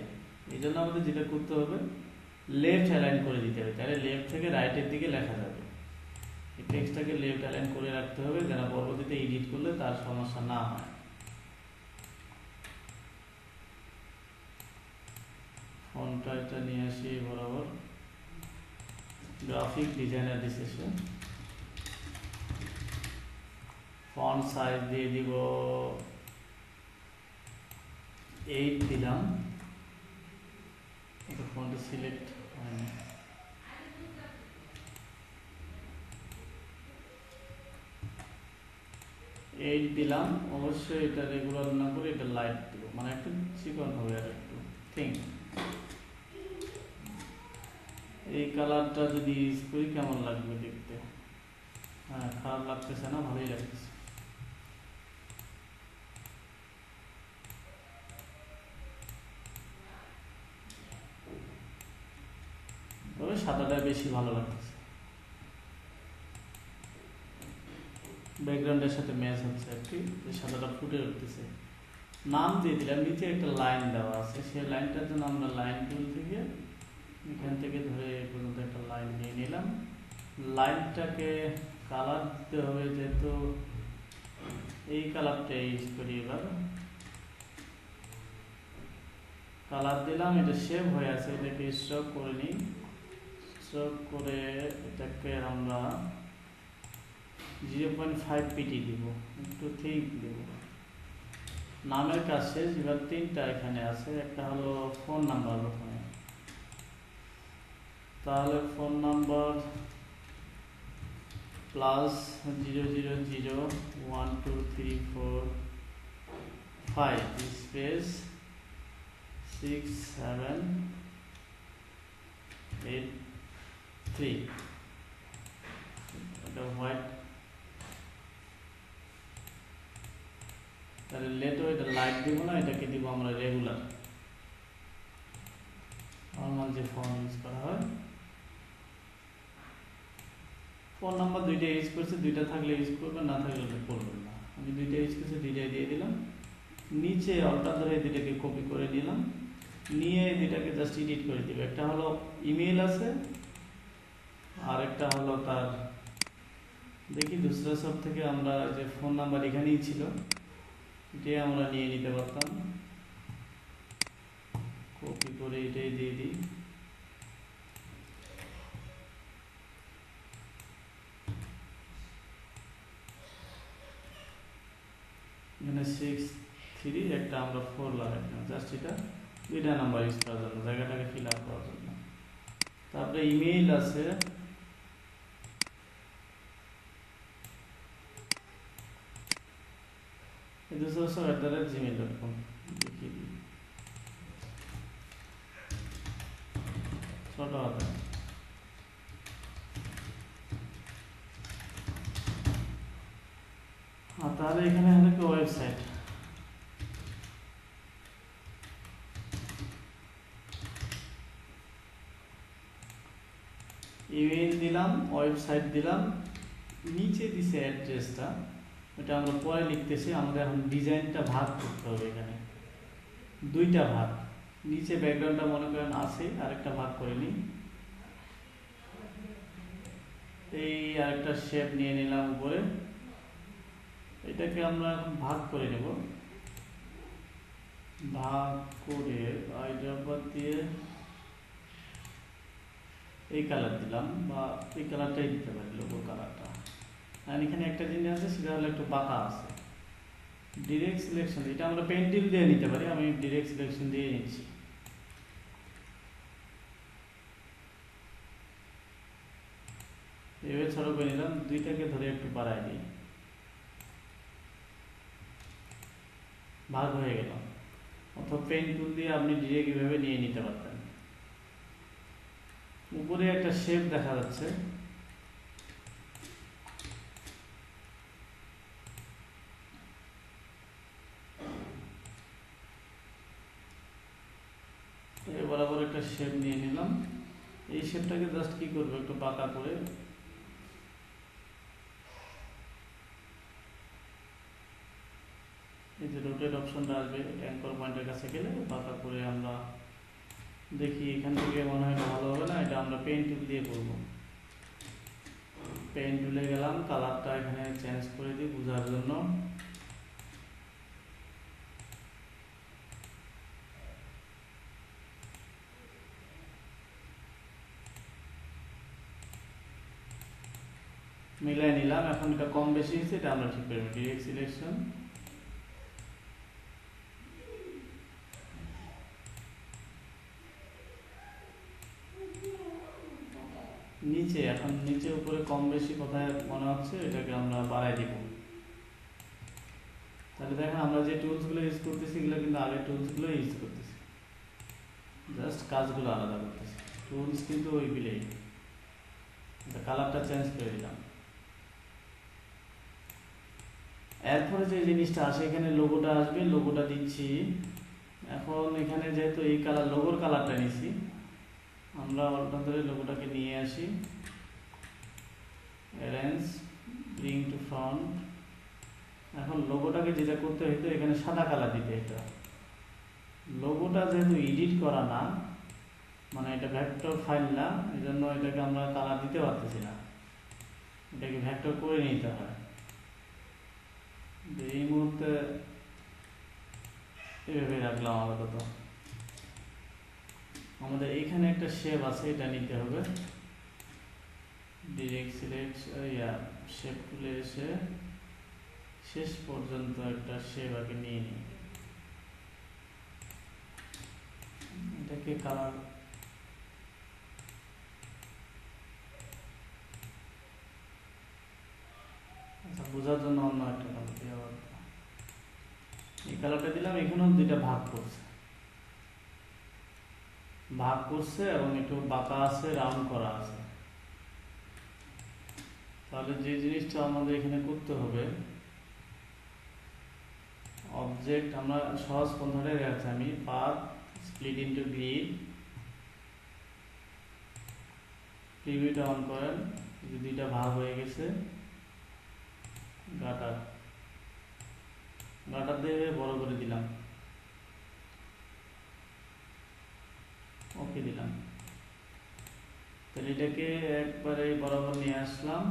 এই জন্য আমাদের যেটা করতে হবে, লেফট অ্যালাইন করে দিতে হবে, তাহলে লেফট থেকে রাইটের দিকে লেখা যাবে। এই টেক্সটটাকে লেফট অ্যালাইন করে রাখতে হবে, যেন পরবর্তীতে এডিট করলে তার সমস্যা না হয়। ফন্টটা এটা নিয়ে আসি বরাবর, graphic designer decision. Font size দিয়ে দিব 8 দিলাম, এটা ফন্টে সিলেক্ট হয়নি। এইট দিলাম, অবশ্যই এটা রেগুলার না করে এটা লাইট দিব, মানে একটু চিকন হবে আর একটু থিং। এই কালারটা যদি ইউজ করি কেমন লাগবে দেখতে? হ্যাঁ, খারাপ লাগতেছে না, ভালোই লাগতেছে। তবে সাদাটা বেশি ভালো লাগতেছে, ব্যাকগ্রাউন্ডের সাথে ম্যাচ হচ্ছে আর কি, সাদাটা ফুটে উঠতেছে। নাম দিয়ে দিলাম, নিচে একটা লাইন দেওয়া আছে, সেই লাইনটার জন্য আমরা লাইন টুল থেকে এখান থেকে ধরে এই পর্যন্ত একটা লাইন নিয়ে নিলাম। লাইনটাকে কালার দিতে হবে, যেহেতু এই কালারটা ইউজ করি। এবার কালার দিলাম, এটা সেভ হয়ে আছে, এটাকে স্ট্রোক করে নিই। স্ট্রোক করে এটাকে আমরা 0.5 পিটি দিব, একটু ঠিক দেব। নামের কাজ শেষ, এবার তিনটা এখানে আছে, একটা হলো ফোন নাম্বার প্রথমে, তাহলে ফোন নাম্বার +0001234 5 স্পেস 6783, এটা হোয়াইট, তাহলে লেটও এটা লাইট দিব না, এটাকে দিব আমরা রেগুলার, নর্মাল যে ফোন ইউজ করা হয়। ফোন নাম্বার দুইটা ইউজ করছে, দুইটা থাকলে ইউজ করবেন, না থাকলে করবেন না। আমি দুইটা ইউজ করছি, দুইটাই দিয়ে দিলাম। নিচে অল্টা ধরে দুইটাকে কপি করে নিলাম, নিয়ে দুইটাকে জাস্ট এডিট করে দিব। একটা হলো ইমেল আছে, আর একটা হলো তার, দেখি দুসরা সব থেকে আমরা যে ফোন নাম্বার এখানেই ছিল, এটাই আমরা নিয়ে নিতে পারতাম। কপি করে এটাই দিয়ে দিই। এখানে 6 3 একটা আমরা 4 লাগাইলাম, জাস্ট এটা দুইটা নাম্বার ইউজ করার জন্য, জায়গাটাকে ফিল আপ করার জন্য। তারপরে ইমেইল আছে, gmail.com দেখিয়ে দিই, ছোট হাতে। তাহলে এখানে হলো একটা ওয়েবসাইট, ইমেইল দিলাম, ওয়েবসাইট দিলাম, নিচে দিছে অ্যাড্রেসটা, এটা আমরা পরে লিখতেছি। আমাদের এখন ডিজাইনটা ভাগ করতে হবে, এখানে দুইটা ভাগ, নিচে ব্যাকগ্রাউন্ডটা মনে করেন আছে, আরেকটা ভাগ করে নিই। এই আরেকটা শেপ নিয়ে নিলাম উপরে, এটাকে আমরা ভাগ করে নেব। ভাগ করে আইড্রপার দিয়ে এই কালার দিলাম, বা এই কালারটাই দিতে পারি, লোগো কালারটা। আর এখানে একটা জিনিস আছে, সেটা হলো একটু বাঁকা আছে। ডিরেক্ট সিলেকশন, এটা আমরা পেন্সিল দিয়ে নিতে পারি, আমি ডিরেক্ট সিলেকশন দিয়ে নিচ্ছি। এভাবে ছোট করে নিলাম, দুইটাকে ধরে একটু বাড়াই দিই, ভাগ হয়ে গেল। অথবা পেন টুল দিয়ে আপনি ডিরেক্ট এভাবে নিয়ে নিতে পারতেন। উপরে একটা শেপ দেখা যাচ্ছে, বরাবর একটা শেপ নিয়ে নিলাম। এই শেপটাকে জাস্ট কি করবো, একটু বাঁকা করে এই যে রোটেট অপশনটা আসবে অ্যাঙ্কর পয়েন্টের কাছে গেলে বাঁকা করে আমরা দেখি। এখান থেকে মনে হয় ভালো হবে না, এটা আমরা পেন টুল দিয়ে করব। পেন টুলে গেলাম, কালারটা এখানে চেঞ্জ করে দিই বোঝার জন্য। মিলাই নিলাম। এখন এটা কম বেশি হয়েছে, এটা আমরা ঠিক করবো। ডিরেক্ট সিলেকশন, নিচে, এখন নিচে উপরে কম বেশি কোথায় মনে হচ্ছে এটাকে আমরা বাড়াই দিব। তাহলে দেখেন আমরা যে টুলসগুলো ইউজ করতেছি এগুলো কিন্তু আগের টুলসগুলো ইউজ করতেছি, জাস্ট কাজগুলো আলাদা করতেছি। টুলস কিন্তু ওইগুলোই। কালারটা চেঞ্জ করে দিলাম। এরপরে যে জিনিসটা আসে, এখানে লোগোটা আসবে, লোগোটা দিচ্ছি। এখন এখানে যেহেতু এই কালার, লোগোর কালারটা নিছি, আমরা অল্টারনেটে লোগোটাকে নিয়ে আসি, অ্যারেঞ্জ, ব্রিং টু ফ্রন্ট। এখন লোগোটাকে যেটা করতে হইতো, এখানে সাদা কালার দিতে হতো। লোগোটা যেহেতু এডিট করা না, মানে এটা ভেক্টর ফাইল না, এই জন্য এটাকে আমরা কালার দিতে পারতেছি না, এটাকে ভেক্টর করে নিতে হয়। এই মুহূর্তে এভাবে রাখলাম আপাতত। আমাদের এখানে একটা শেপ আছে, এটা নিতে হবে। ডিরেক্ট সিলেক্ট, শেপ টুলে এসে শেষ পর্যন্ত একটা শেপ আগে নিয়ে নিই। এটাকে কালার, আচ্ছা বোঝার জন্য অন্য একটা কালার দিয়ে এই কালারটা দিলাম। এখানেও দুইটা ভাগ করছে, এবং একটু বাঁকা আছে, রাউন্ড করা আছে। তাহলে যে জিনিসটা আমাদের এখানে করতে হবে, অবজেক্ট আমরা সহজ পন্থাটাই দেখাচ্ছি আমি। পাথ, স্প্লিট ইনটু গ্রিড, প্রিভিউটা অন করেন। দুইটা ভাগ হয়ে গেছে। গাটার দিয়ে বড় করে দিলাম, ওকে দিলাম। তাহলে এটাকে একবারে বরাবর নিয়ে আসলাম,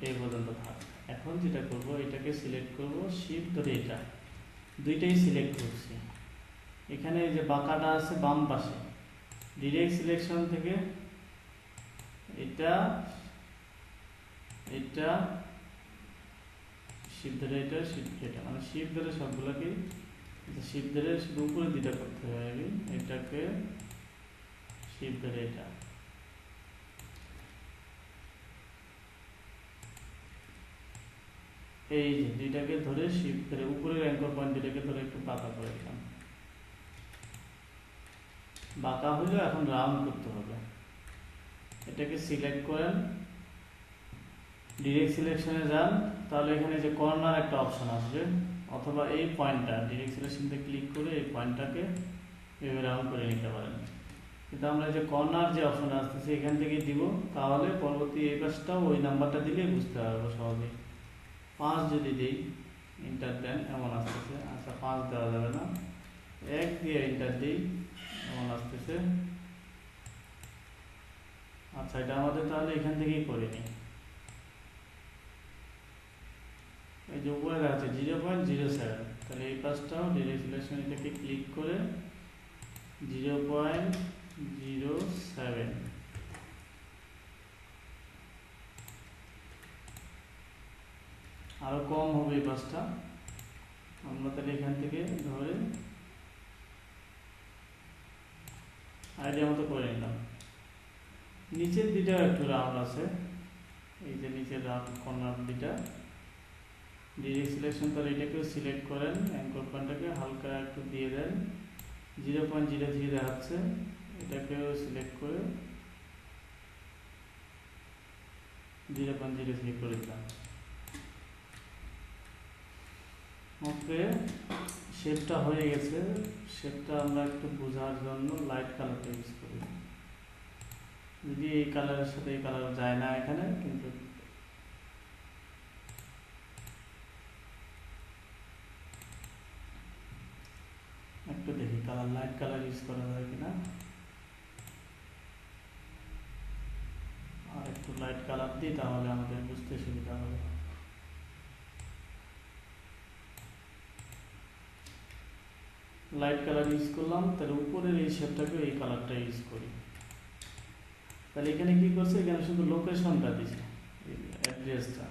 এই পর্যন্ত থাক। এখন যেটা করব, এটাকে সিলেক্ট করব, শিফট ধরে এটা দুইটাই সিলেক্ট করছি। এখানে যে বাঁকাটা আছে বাম পাশে, ডিরেক্ট সিলেকশন থেকে এটা শিফট ধরে এটা, শিফট এটা, মানে শিফট ধরে সবগুলোকে, শিফট ধরে শুধু উপরে দুইটা করতে হবে। এটাকে শিফট ধরে এটা, এই যে দুইটাকে ধরে শিফট ধরে উপরের অ্যাঙ্কর পয়েন্ট দুইটাকে ধরে একটু বাঁকা করে দিলাম। বাঁকা হলে এখন রাউন্ড করতে হবে। এটাকে সিলেক্ট করেন, ডিরেক্ট সিলেকশনে যান, তাহলে এখানে যে কর্নার একটা অপশন আসবে, অথবা এই পয়েন্টটা ডিরেক্ট সিলেকশনতে ক্লিক করে এই পয়েন্টটাকে এভাবে রাউন্ড করে নিতে পারেন। কিন্তু আমরা যে কর্নার যে অপশন আসতেছে এখান থেকে দিব, তাহলে পরবর্তী এই পাশটাও ওই নাম্বারটা দিলে বুঝতে পারবো সহজেই। 5 যদি দিই, ইন্টার দেন, এমন আসতেছে। আচ্ছা 5 দেওয়া যাবে না, 1 দিয়ে ইন্টার দিই, এমন আসতেছে। আচ্ছা এটা আমাদের তাহলে এখান থেকেই করে নিই। এই যে উপরে আছে 0.07, তাহলে এই পাশটাও ডিরেক্ট সিলেকশন এটাকে ক্লিক করে 0.07, আরো কম হবে এই পাশটা। আমরা তাহলে এখান থেকে ধরে আইডিয়া মতো করে নিলাম। নিচের দিকটা একটু রাউন্ড আছে, এই যে নিচের রাউন্ড কর্নার দিকটা, ডিরেক্ট সিলেকশন, তাহলে এটাকেও সিলেক্ট করেন, অ্যাঙ্কর পয়েন্টটাকে হালকা একটু দিয়ে দেন, 0.03 দেখাচ্ছে। এটাকেও সিলেক্ট করে 0.03 করে দিলাম। ওকে, শেপটা হয়ে গেছে। শেপটা আমরা একটু বোঝার জন্য লাইট কালারটা ইউজ করি। যদি এই কালারের সাথে এই কালার যায় না এখানে, কিন্তু একটু দেখি কালার, লাইট কালার ইউজ করা যায় কিনা। আর একটু লাইট কালার দিই, তাহলে আমাদের বুঝতে সুবিধা হবে। লাইট কালার ইউজ করলাম, তাহলে উপরের এই শেপটাকে এই কালারটা ইউজ করি। তাহলে এখানে কি করছে, এখানে শুধু লোকেশনটা দিছে, অ্যাড্রেসটা।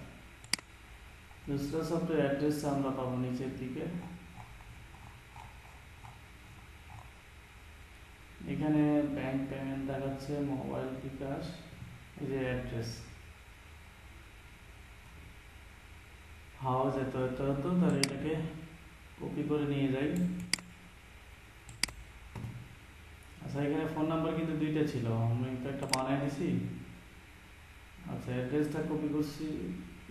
দুসরা সফটওয়্যার অ্যাড্রেসটা আমরা পাবো নিচের দিকে। এখানে ব্যাংক পেমেন্ট দেখাচ্ছে, মোবাইল বিকাশ, এই যে অ্যাড্রেস হাউস এত এত এত। তাহলে এটাকে কপি করে নিয়ে যাই। আচ্ছা, এখানে ফোন নাম্বার কিন্তু দুইটা ছিল, আমি তো একটা বানাই দিছি। আচ্ছা, অ্যাড্রেসটা কপি করছি,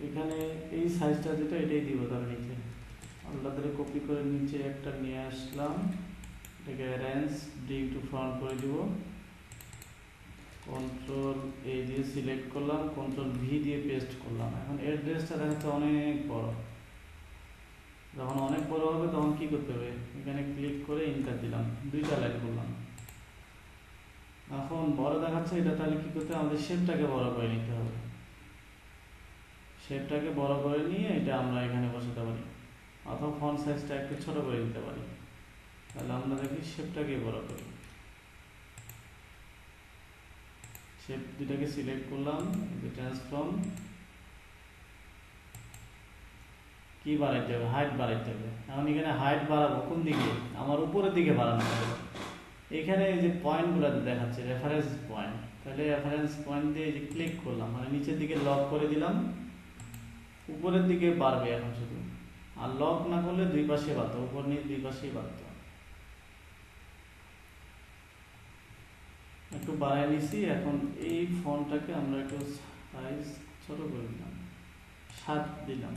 এখানে এই সাইজটা যেটা এটাই দিব, তার নিচে আলাদা করে কপি করে নিচে একটা নিয়ে আসলাম। এটাকে অ্যারেঞ্জ ব্রিং টু ফ্রন্ট করে দিব। কন্ট্রোল এ দিয়ে সিলেক্ট করলাম, কন্ট্রোল ভি দিয়ে পেস্ট করলাম। এখন অ্যাড্রেসটা দেখাচ্ছে অনেক বড়। যখন অনেক বড় হবে তখন কি করতে হবে, এখানে ক্লিক করে ইন্টার দিলাম, দুইটা লাইন করলাম। এখন বড় দেখাচ্ছে এটা, তাহলে কি করতে হবে, আমাদের শেপটাকে বড় করে নিতে হবে। শেপটাকে বড় করে নিয়ে এটা আমরা এখানে বসাতে পারি, অথবা ফন্ট সাইজটা একটু ছোট করে দিতে পারি। তাহলে আমরা দেখি শেপটাকে বড় করি। শেপ দুটাকে সিলেক্ট করলাম, ট্রান্সফর্ম, কি বাড়াইতে হবে, হাইট বাড়াইতে হবে। এখন এখানে হাইট বাড়াবো কোন দিকে, আমার উপরের দিকে বাড়ানো হবে। এখানে যে পয়েন্টগুলো দেখাচ্ছে রেফারেন্স পয়েন্ট, তাহলে রেফারেন্স পয়েন্ট দিয়ে যে ক্লিক করলাম, মানে নিচের দিকে লক করে দিলাম, উপরের দিকে বাড়বে এখন শুধু। আর লক না করলে দুই পাশে বাড়তো, উপর নিয়ে দুই পাশেই বাড়তো। একটু বাড়াই নিছি। এখন এই ফন্টটাকে আমরা একটু সাইজ ছোট করে দিলাম, 7 দিলাম।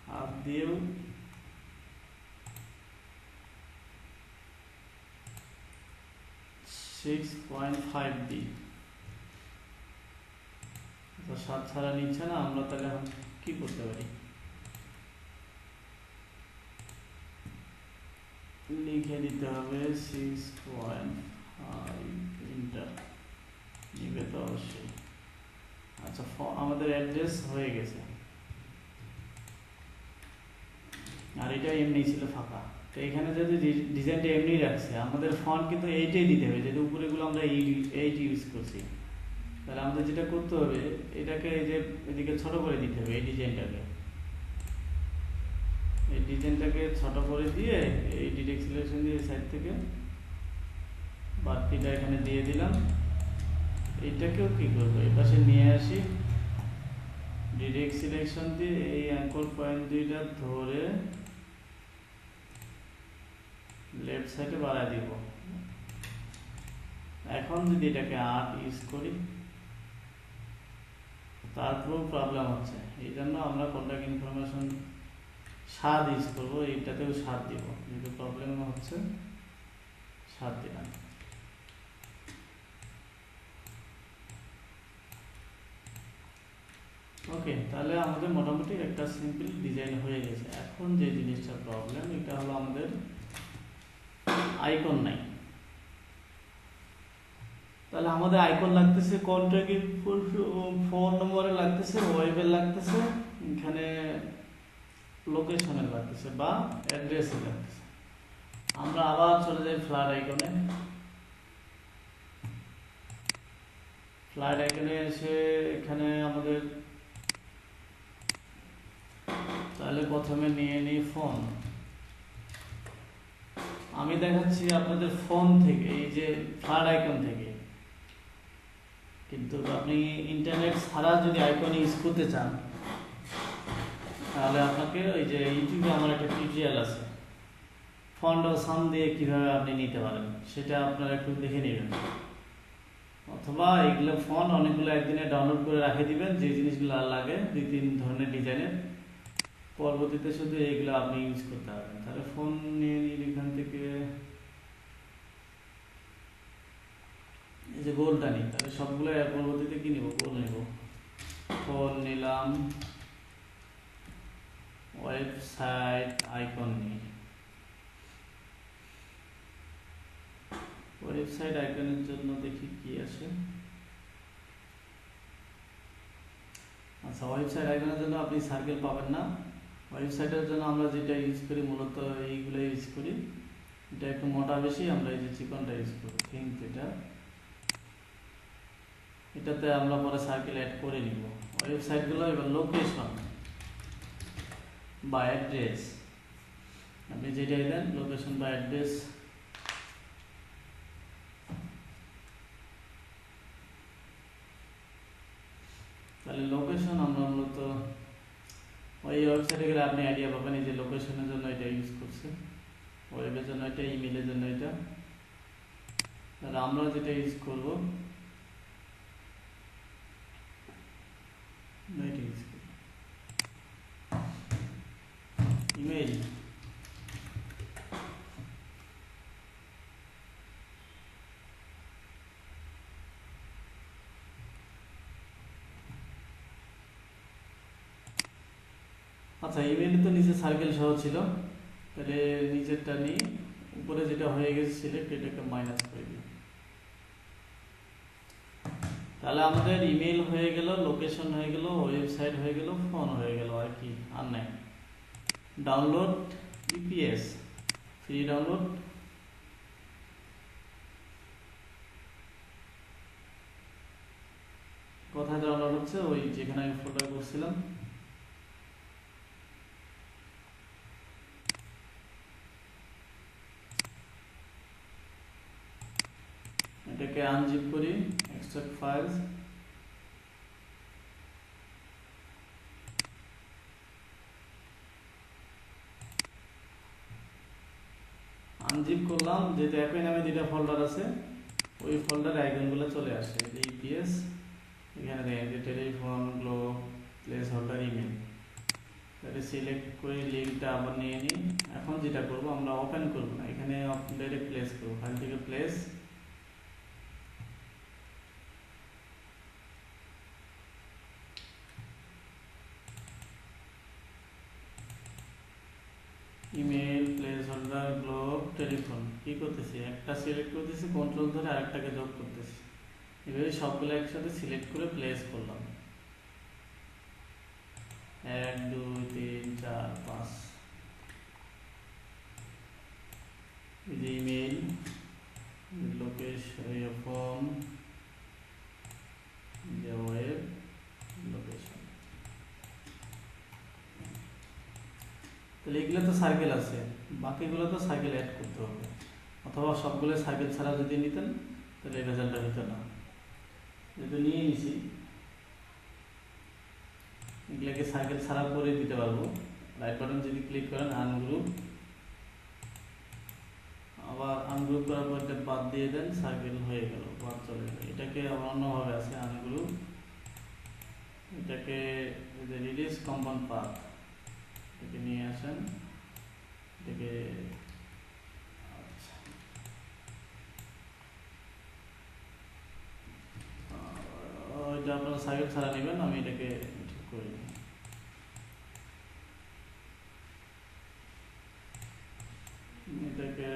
হাত দিয়েও 6.5 দিই। 7 ছাড়া নিচ্ছে না, আমরা তাহলে এখন কি করতে পারি, লিখে দিতে হবে 6.5 ইন্টার নিবে তো অবশ্যই। আচ্ছা, আমাদের অ্যাড্রেস হয়ে গেছে। আর এটা এমনি ছিল ফাঁকা, তো এখানে যদি ডিজাইনটা এমনি রাখছে, আমাদের ফন্ট কিন্তু এইটাই দিতে হবে, যেহেতু উপরেগুলো আমরা এইট ইউজ করছি। তাহলে আমাদের যেটা করতে হবে, এটাকে এই যে এদিকে ছোট করে দিতে হবে, এই ডিজাইনটাকে ছোট করে দিয়ে এই ডিরেক্ট সিলেকশন দিয়ে সাইড থেকে বাড়তিটা এখানে দিয়ে দিলাম। এইটাকেও কি করবো, এই পাশে নিয়ে আসি, ডিরেক্ট সিলেকশন দিয়ে এই অ্যাঙ্কর পয়েন্ট দুইটা ধরে লেফট সাইডে বাড়ায় দিব। এখন যদি এটাকে 8 ইউজ করি, তারপরেও প্রবলেম হচ্ছে। এই জন্য আমরা কন্টাক্ট ইনফরমেশন 7 ইউজ করবো, এইটাতেও 7 দিব, যেহেতু প্রবলেম হচ্ছে 7 দিলাম। ওকে, তাহলে আমাদের মোটামুটি একটা সিম্পল ডিজাইন হয়ে গেছে। এখন যে জিনিসটা প্রবলেম, এটা হলো আমাদের আইকন নাই। তাহলে আমাদের আইকন লাগতেছে কন্টাক্ট ফোন নম্বরে লাগতেছে, ওয়েবে লাগতেছে, এখানে লোকেশনে লাগতেছে বা অ্যাড্রেসে লাগতেছে। আমরা আবার চলে যাই ফ্ল্যাট আইকনে। ফ্ল্যাট আইকনে এসে এখানে আমাদের তাহলে প্রথমে নিয়ে নিই ফোন। আমি দেখাচ্ছি আপনাদের ফোন থেকে, এই যে ফ্ল্যাট আইকন থেকে, কিন্তু আপনি ইন্টারনেট ছাড়া যদি আইকন ইউজ করতে চান, তাহলে আপনাকে ওই যে ইউটিউবে আমার একটা টিউটোরিয়াল আছে ফন্ট ও সাম দিয়ে কিভাবে আপনি নিতে পারেন, সেটা আপনারা একটু দেখে নেবেন। অথবা এইগুলো ফন্ট অনেকগুলো একদিনে ডাউনলোড করে রাখে দিবেন, যে জিনিসগুলো লাগে 2-3 ধরনের ডিজাইনের, পরবর্তীতে শুধু এইগুলো আপনি ইউজ করতে পারবেন। তাহলে ফোন নিয়ে নিন এখান থেকে, এই যে গোলটা নিই, তাহলে সবগুলো পরবর্তীতে কি নিব, গোল নিব। ফোন নিলাম, ওয়েবসাইট আইকন নিই। ওয়েবসাইট আইকনের জন্য দেখি কি আছে। আচ্ছা, ওয়েবসাইট আইকনের জন্য আপনি সার্কেল পাবেন না। ওয়েবসাইটের জন্য আমরা যেটা ইউজ করি মূলত এইগুলো ইউজ করি, এটা একটু মোটা বেশি, আমরা এই যে চিকনটা ইউজ করি থিঙ্ক, এটাতে আমরা পরে সার্কেল অ্যাড করে নিব। ওয়েবসাইটগুলো এবার লোকেশন বা অ্যাড্রেস, আপনি যেটাই দেন লোকেশন বা অ্যাড্রেস, তাহলে লোকেশন আমরা মূলত ওই ওয়েবসাইটে গেলে আপনি আইডিয়া পাবেন। এই যে লোকেশনের জন্য এটা ইউজ করছে, ওয়েবের জন্য এটা, ইমেলের জন্য এটা। তাহলে আমরা যেটা ইউজ করব ইমেল। আচ্ছা, ইমেলে তো নিচে সার্কেল সহ ছিল, তাহলে নিচেরটা নিয়ে উপরে যেটা হয়ে গেছে সিলেক্ট, এটাকে মাইনাস করে দিই। তাহলে আমাদের ইমেল হয়ে গেল, লোকেশন হয়ে গেল, ওয়েবসাইট হয়ে গেল, ফোন হয়ে গেল, আর কি আর নাই। Download EPS, free download. কোথায় ডাউনলোড হচ্ছে, ওই যেখানে আমি ফোল্ডার করছিলাম, এটাকে আনজিপ করি, এক্সট্রাক্ট ফাইলস, আনজিপ করলাম। যেহেতু একই নামে দুইটা ফোল্ডার আছে, ওই ফোল্ডারে আইকনগুলো চলে আসে, ইপিএস, এখানে দেখেন যে telephone, globe, place holder, email. তাহলে সিলেক্ট করে লিঙ্কটা আবার নিয়ে নিই। এখন যেটা করব, আমরা ওপেন করব না, এখানে ডাইরেক্ট প্লেস করব, ফাইল থেকে place, email, place holder, globe, telephone. কি করতেছি, একটা সিলেক্ট করতেছি, কন্ট্রোল ধরে আরেকটাকে যোগ করতেছি। এভাবে সবগুলো একসাথে সিলেক্ট করে প্লেস করলাম, 1 2 3 4 5। Email, location, phone, web, location. তাহলে এগুলো তো সার্কেল আছে, বাকিগুলো তো সার্কেল অ্যাড করতে হবে, অথবা সবগুলো সার্কেল ছাড়া যদি নিতেন তাহলে এই রেজাল্টটা হতো না। যেহেতু নিয়ে নিছি, এগুলোকে সার্কেল ছাড়া করে দিতে পারবো। রাইট বাটন যদি ক্লিক করেন, আনগ্রুপ, আবার আনগ্রুপ করার পর এটা বাদ দিয়ে দেন, সার্কেল হয়ে গেল, বাদ চলে গেল। এটাকে আবার অন্যভাবে আছে, আনগ্রুপ, এটাকে রিলিজ কম্পাউন্ড পাথ, এটাকে নিয়ে আসেন, এটাকে ওইটা আপনারা সার্কেল ছাড়া নেবেন, আমি এটাকে ঠিক করে নিই। এটাকে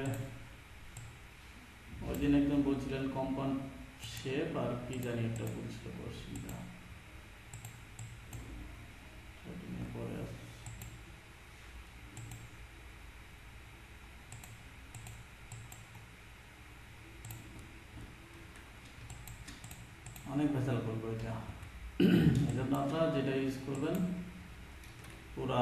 ওই দিন একদম বলছিলেন কম্পাউন্ড শেপ আর কি জানি একটা বলছিল, অসুবিধা পরে আসছে। অনেক ভেজাল করবো এটা, এই জন্য আপনারা যেটা ইউজ করবেন পুরা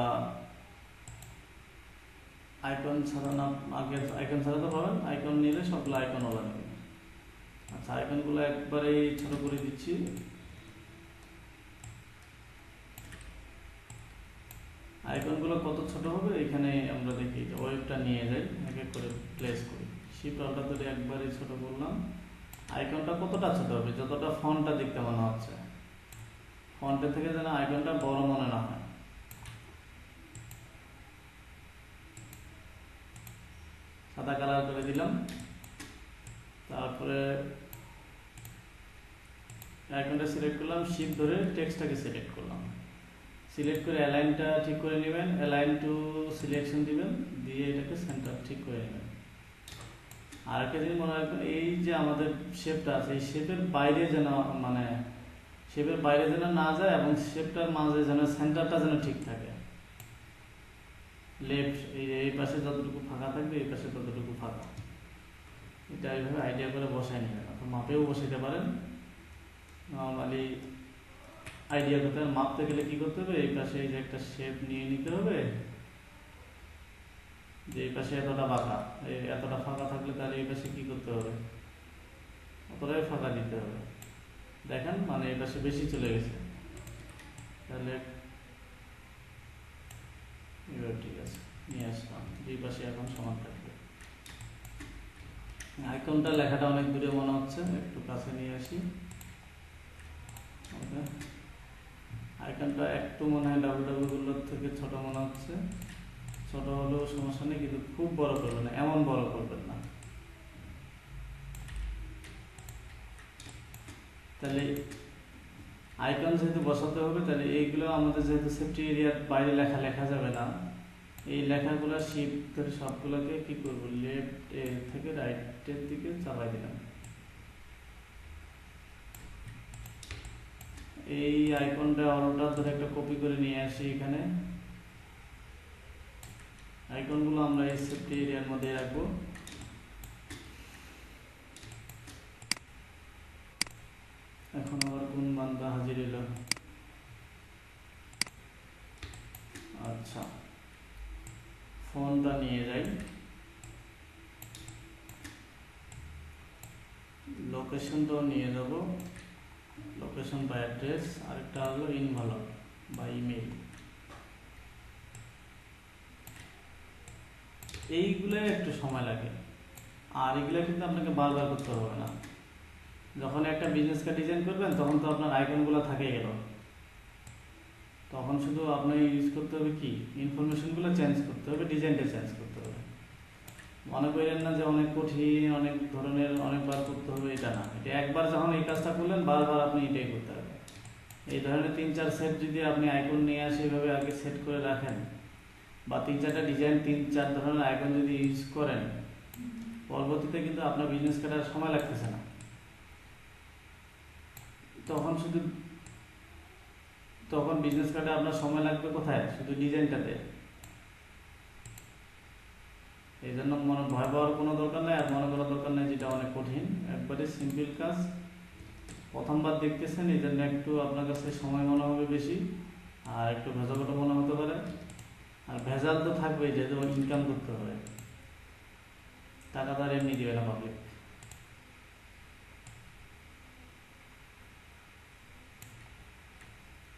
আইকন ছাড়া না, আগে আইকন ছাড়া তো পাবেন, আইকন নিলে সবগুলো আইকন ওলা নেবেন। আচ্ছা, আইকনগুলো একবারেই ছোট করে দিচ্ছি। আইকনগুলো কত ছোট হবে এখানে আমরা দেখি ওয়েবটা নিয়ে যাই, এক এক করে প্লেস করি। শিফট অল্টার ধরে একবারই ছোট করলাম। আইকনটা কতটা ছোট হবে, যতটা ফন্টটা দেখতে মনে হচ্ছে, ফন্টের থেকে যেন আইকনটা বড় মনে না হয়। সাদা কালার করে দিলাম। তারপরে আইকনটা সিলেক্ট করলাম, শিফট ধরে টেক্সটটাকে সিলেক্ট করলাম। সিলেক্ট করে অ্যালাইনটা ঠিক করে নেবেন, অ্যালাইন টু সিলেকশন দিবেন, দিয়ে এটাকে সেন্টার ঠিক করে নেবেন। আর একটা জিনিস মনে রাখবেন, এই যে আমাদের শেপটা আছে এই শেপের বাইরে যেন শেপের বাইরে যেন না যায়, এবং শেপটার মাঝে যেন সেন্টারটা যেন ঠিক থাকে। লেফট এই পাশে যতটুকু ফাঁকা থাকবে এই পাশে ততটুকু ফাঁকা, এটা এইভাবে আইডিয়া করে বসাই নেবেন। অথবা মাপেও বসাইতে পারেন। নর্মালি আইডিয়া করতে মাপতে গেলে কি করতে হবে, এই পাশে এই যে একটা শেপ নিয়ে নিতে হবে, যে এই পাশে এতটা ফাঁকা, এতটা ফাঁকা থাকলে তাহলে এই পাশে কি করতে হবে, অতটাই ফাঁকা দিতে হবে। দেখেন মানে এই পাশে বেশি চলে গেছে, তাহলে এবার ঠিক আছে নিয়ে আসলাম, দুই পাশে এখন সমান থাকবে। আইকনটা লেখাটা অনেক দূরে মনে হচ্ছে, একটু কাছে নিয়ে আসি। আইকনটা একটু মনে হয় ডাব্লিউডাব্লিউগুলোর থেকে ছোট মনে হচ্ছে। ছোট হলেও সমস্যা নেই, কিন্তু খুব বড় করবেন না, এমন বড় করবেন না। তাহলে আইকন যেহেতু বসাতে হবে, তাহলে এইগুলো আমাদের যেহেতু সেফটি এরিয়ার বাইরে লেখা যাবে না, এই লেখাগুলো শিফট ধরে সবগুলোকে কি করব, লেফট থেকে রাইটের দিকে চাপাই দিলাম। এই আইকনটা অল্টার ধরে একটা কপি করে নিয়ে আসি এখানে। আইকনগুলো আমরা এই সেফটি এরিয়ার মধ্যে রাখবো। এখন আবার কোন বান্দা হাজির এলো? আচ্ছা, ফোনটা নিয়ে যাই, লোকেশনটাও নিয়ে যাব, লোকেশন বা অ্যাড্রেস, আরেকটা হলো ইনভলভ বা ইমেল। এইগুলো একটু সময় লাগে, আর এগুলো কিন্তু আপনাকে বারবার করতে হবে না। যখন একটা বিজনেস কার্ড ডিজাইন করবেন তখন তো আপনার আইকনগুলো থাকেই গেল, তখন শুধু আপনার ইউজ করতে হবে কি, ইনফরমেশনগুলো চেঞ্জ করতে হবে, ডিজাইনটা চেঞ্জ করতে হবে। মনে করেন না যে অনেক কঠিন, অনেক ধরনের অনেকবার করতে হবে, এটা না। এটা একবার যখন এই কাজটা করলেন বারবার আপনি এটাই করতে হবে। এই ধরনের 3-4 সেট যদি আপনি আইকন নিয়ে আসে এভাবে আগে সেট করে রাখেন, বা 3-4টা ডিজাইন 3-4 ধরনের আইকন যদি ইউজ করেন, পরবর্তীতে কিন্তু আপনার বিজনেস কার্ডের সময় লাগতেছে না। তখন বিজনেস কার্ডে আপনার সময় লাগবে কোথায়, শুধু ডিজাইনটাতে। এই জন্য ভয় পাওয়ার কোনো দরকার নেই, আর মনে করার দরকার নেই যেটা অনেক কঠিন। একবারে সিম্পল কাজ, প্রথমবার দেখতেছেন এই জন্য একটু আপনার কাছে সময় মনে হবে বেশি, আর একটু ভেজাঘটো মনে হতে পারে। আর ভেজাল তো থাকবেই, যেহেতু ইনকাম করতে হবে, টাকা তো আর এমনি দিবে না পাবলিক।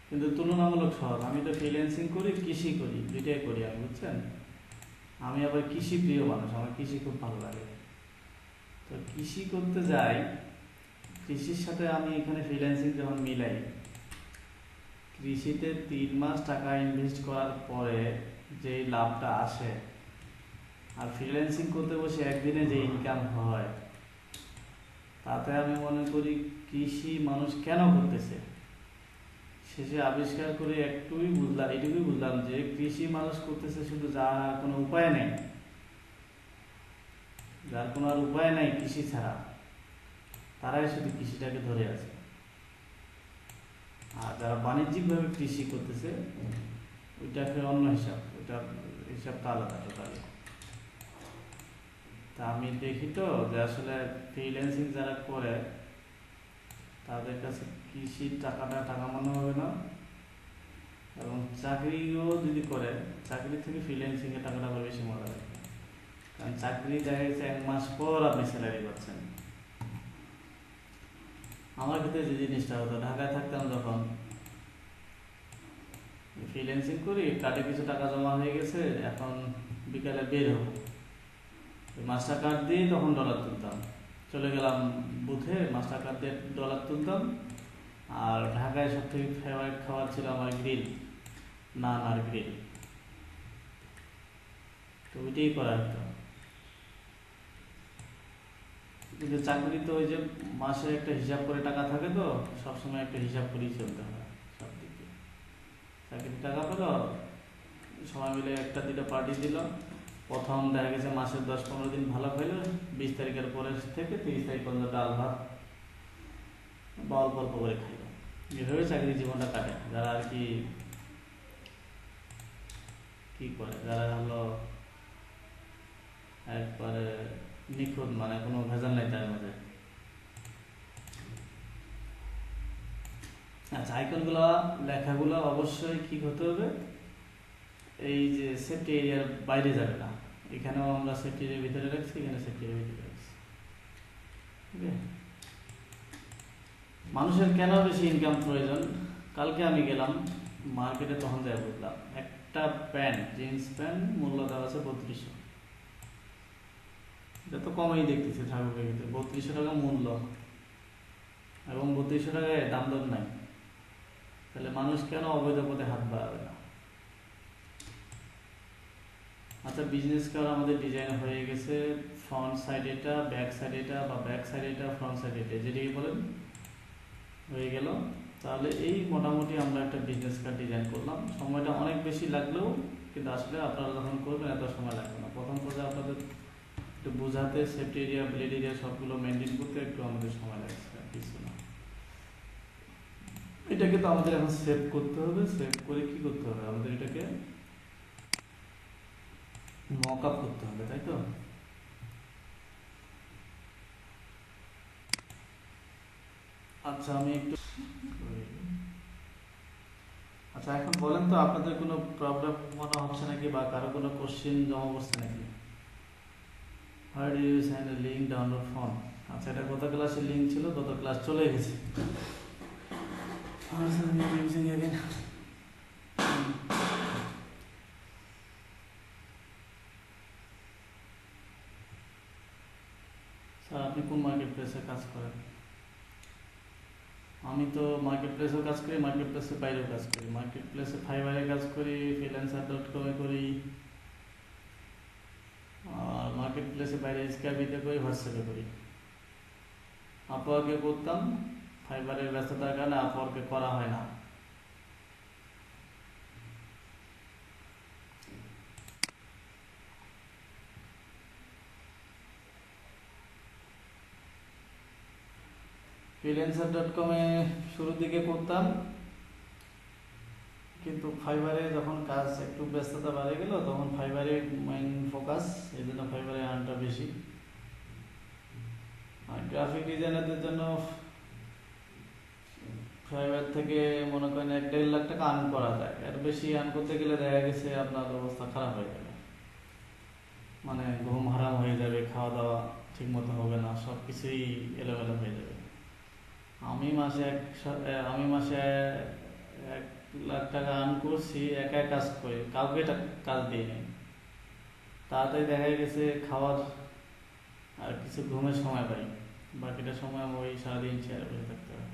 কিন্তু তুলনামূলক সহজ। আমি তো ফ্রিল্যান্সিং করি, কৃষি করি, দুইটাই করি আমি, বুঝছেন। আমি আবার কৃষি প্রিয় মানুষ, আমার কৃষি খুব ভালো লাগে। তো কৃষি করতে যাই, কৃষির সাথে আমি এখানে ফ্রিল্যান্সিং যখন মিলাই, কৃষিতে 3 মাস টাকা ইনভেস্ট করার পরে যে লাভটা আসে, আর ফ্রিল্যান্সিং করতে বসে একদিনে যে ইনকাম হয়, তাতে আমি মনে করি কৃষি মানুষ কেন করতেছে। শেষে আবিষ্কার করে এটুকুই বুঝলাম যে কৃষি মানুষ করতেছে শুধু যার কোনো উপায় নেই, যার কোনো আর উপায় নাই কৃষি ছাড়া, তারাই শুধু কৃষিটাকে ধরে আছে। আর যারা বাণিজ্যিকভাবে কৃষি করতেছে ওইটাকে অন্য হিসাব, ওইটার হিসাবটা আলাদা টোটালি। তা আমি দেখি তো যে আসলে ফ্রিল্যান্সিং যারা করে তাদের কাছে কৃষির টাকাটা টাকা মনে হবে না, এবং চাকরিও যদি করে চাকরি থেকে ফ্রিল্যান্সিংয়ে টাকাটা আবার বেশি মজা লাগে। কারণ চাকরি দেখা গেছে 1 মাস পর আপনি স্যালারি পাচ্ছেন। আমার ক্ষেত্রে যে জিনিসটা হতো, ঢাকায় থাকতাম যখন, ফ্রিল্যান্সিং করি, কার্ডে কিছু টাকা জমা হয়ে গেছে, এখন বিকালে বের হবো, মাস্টার কার্ড দিয়ে তখন ডলার তুলতাম, চলে গেলাম বুথে, মাস্টার কার্ড দিয়ে ডলার তুলতাম। আর ঢাকায় সব থেকে ফেভারিট খাবার ছিল আমার গ্রিল, নান আর গ্রিল, তো ওইটাই করা হতো। কিন্তু চাকরি তো ওই যে মাসে একটা হিসাব করে টাকা থাকে, তো সবসময় একটা হিসাব করেই চলতে হয় সব দিকে। চাকরির টাকা পেলো, সবাই মিলে একটা দুটো পার্টি দিল, প্রথম দেখা গেছে মাসের 10-15 দিন ভালো খাইলো, 20 তারিখের পরে থেকে 30 তারিখ পর্যন্ত ডাল ভাত বা অল্প অল্প করে খাইল। এভাবে চাকরি জীবনটা কাটে যারা আর কি করে, যারা হলো একবারে নিখুঁত, মানে কোনো ভেজাল নাই তার মধ্যে। আচ্ছা, আইকনগুলো লেখাগুলো অবশ্যই কি হতে হবে, এই যে সেফটি এরিয়ার বাইরে যাবে না। এখানেও আমরা সেফটি এরিয়ার ভিতরে রাখছি, এখানে সেফটি এরিয়ার ভিতরে রাখছি। ঠিক আছে, মানুষের কেন বেশি ইনকাম প্রয়োজন? কালকে আমি গেলাম মার্কেটে, তখন যাই বুঝলাম একটা প্যান্ট, জিন্স প্যান্ট মূল্য দেওয়া আছে 3200। এটা তো কমেই দেখতেছি ঠাকুরের ভিতরে, 3200 টাকা মূল্য, এবং 3200 টাকায় দাম দর নাই। তাহলে মানুষ কেন অবৈধ পথে হাত বাড়াবে না? আচ্ছা, বিজনেস কার্ড আমাদের ডিজাইন হয়ে গেছে, ফ্রন্ট সাইড এটা, ব্যাক সাইড এটা, বা ব্যাক সাইড এটা, ফ্রন্ট সাইড এটা, যেটাই বলেন হয়ে গেল। তাহলে এই মোটামুটি আমরা একটা বিজনেস কার্ড ডিজাইন করলাম। সময়টা অনেক বেশি লাগলেও কিন্তু আসলে আপনারা যখন করবেন এত সময় লাগবে না। প্রথম পর্যায়ে আপনাদের একটু বোঝাতে, সেফটি এরিয়া, ব্লেড এরিয়া সবগুলো মেনটেন করতে একটু আমাদের সময় লাগছে, আর কিছু না। এটাকে তো আমাদের এখন সেভ করতে হবে। সেভ করে কি করতে হবে, আমাদের এটাকে মক আপ করতে হবে, তাই তো? আচ্ছা, আমি একটু আচ্ছা, এখন বলেন তো আপনাদের কোনো প্রবলেম মনে হচ্ছে নাকি, বা কারো কোনো কোশ্চেন জমা পড়ছে নাকি? How do you send a link download form? আচ্ছা, এটা গত ক্লাসের লিঙ্ক ছিল, গত ক্লাস চলে গেছে। স্যার, আপনি কোন মার্কেট প্লেসে কাজ করেন? আমি তো মার্কেট প্লেসেও কাজ করি, মার্কেট প্লেসের বাইরেও কাজ করি। মার্কেট প্লেসে ফাইবারে কাজ করি, freelancer.com-এ করি, আর মার্কেট প্লেসে বাইরে স্ক্যাবিতে করি, হোয়াটসঅ্যাপে করি। আপওয়ার্কে করতাম, ফাইবারের ব্যস্ততার কারণে আপওয়ার্কে করা হয় না। freelancer.com-এ শুরুর দিকে করতাম, কিন্তু ফাইবারে যখন কাজ একটু ব্যস্ততা বাড়ে গেল, তখন ফাইবারে মেইন ফোকাস, এই জন্য ফাইবারে আর্নটা বেশি। আর গ্রাফিক ডিজাইনারদের জন্য ফাইবার থেকে মনে করেন 1-1.5 লাখ টাকা আর্ন করা যায়। এর বেশি আর্ন করতে গেলে দেখা গেছে আপনার অবস্থা খারাপ হয়ে যাবে, মানে ঘুম হারাম হয়ে যাবে, খাওয়া দাওয়া ঠিক মতো হবে না, সব কিছুই এলোমেলো হয়ে যাবে। আমি মাসে 1 লাখ টাকা আর্ন করছি, একাই কাজ করে, কাউকে কাজ দিয়ে নেই। তাড়াতাড়ি দেখা গেছে খাওয়ার আর কিছু ঘুমের সময় পাই, বাকিটা সময় ওই সারাদিন চেয়ারে বসে থাকতে হয়।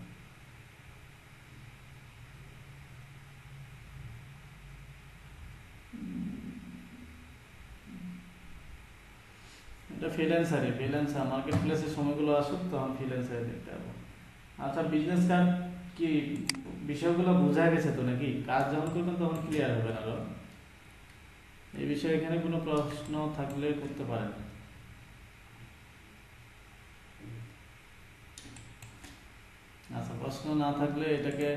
এটা ফ্রিল্যান্সার মার্কেট প্লেসের সময়গুলো আসুক, তখন ফ্রিল্যান্সারে দেখতে পাবো। আচ্ছা, বিজনেস কার্ড কি বিষয়গুলো বোঝা গেছে তো নাকি? কাজ যখন করবেন তখন ক্লিয়ার হবে না। এই বিষয়ে এখানে কোনো প্রশ্ন থাকলে করতে পারেন। আচ্ছা, প্রশ্ন না থাকলে এটাকে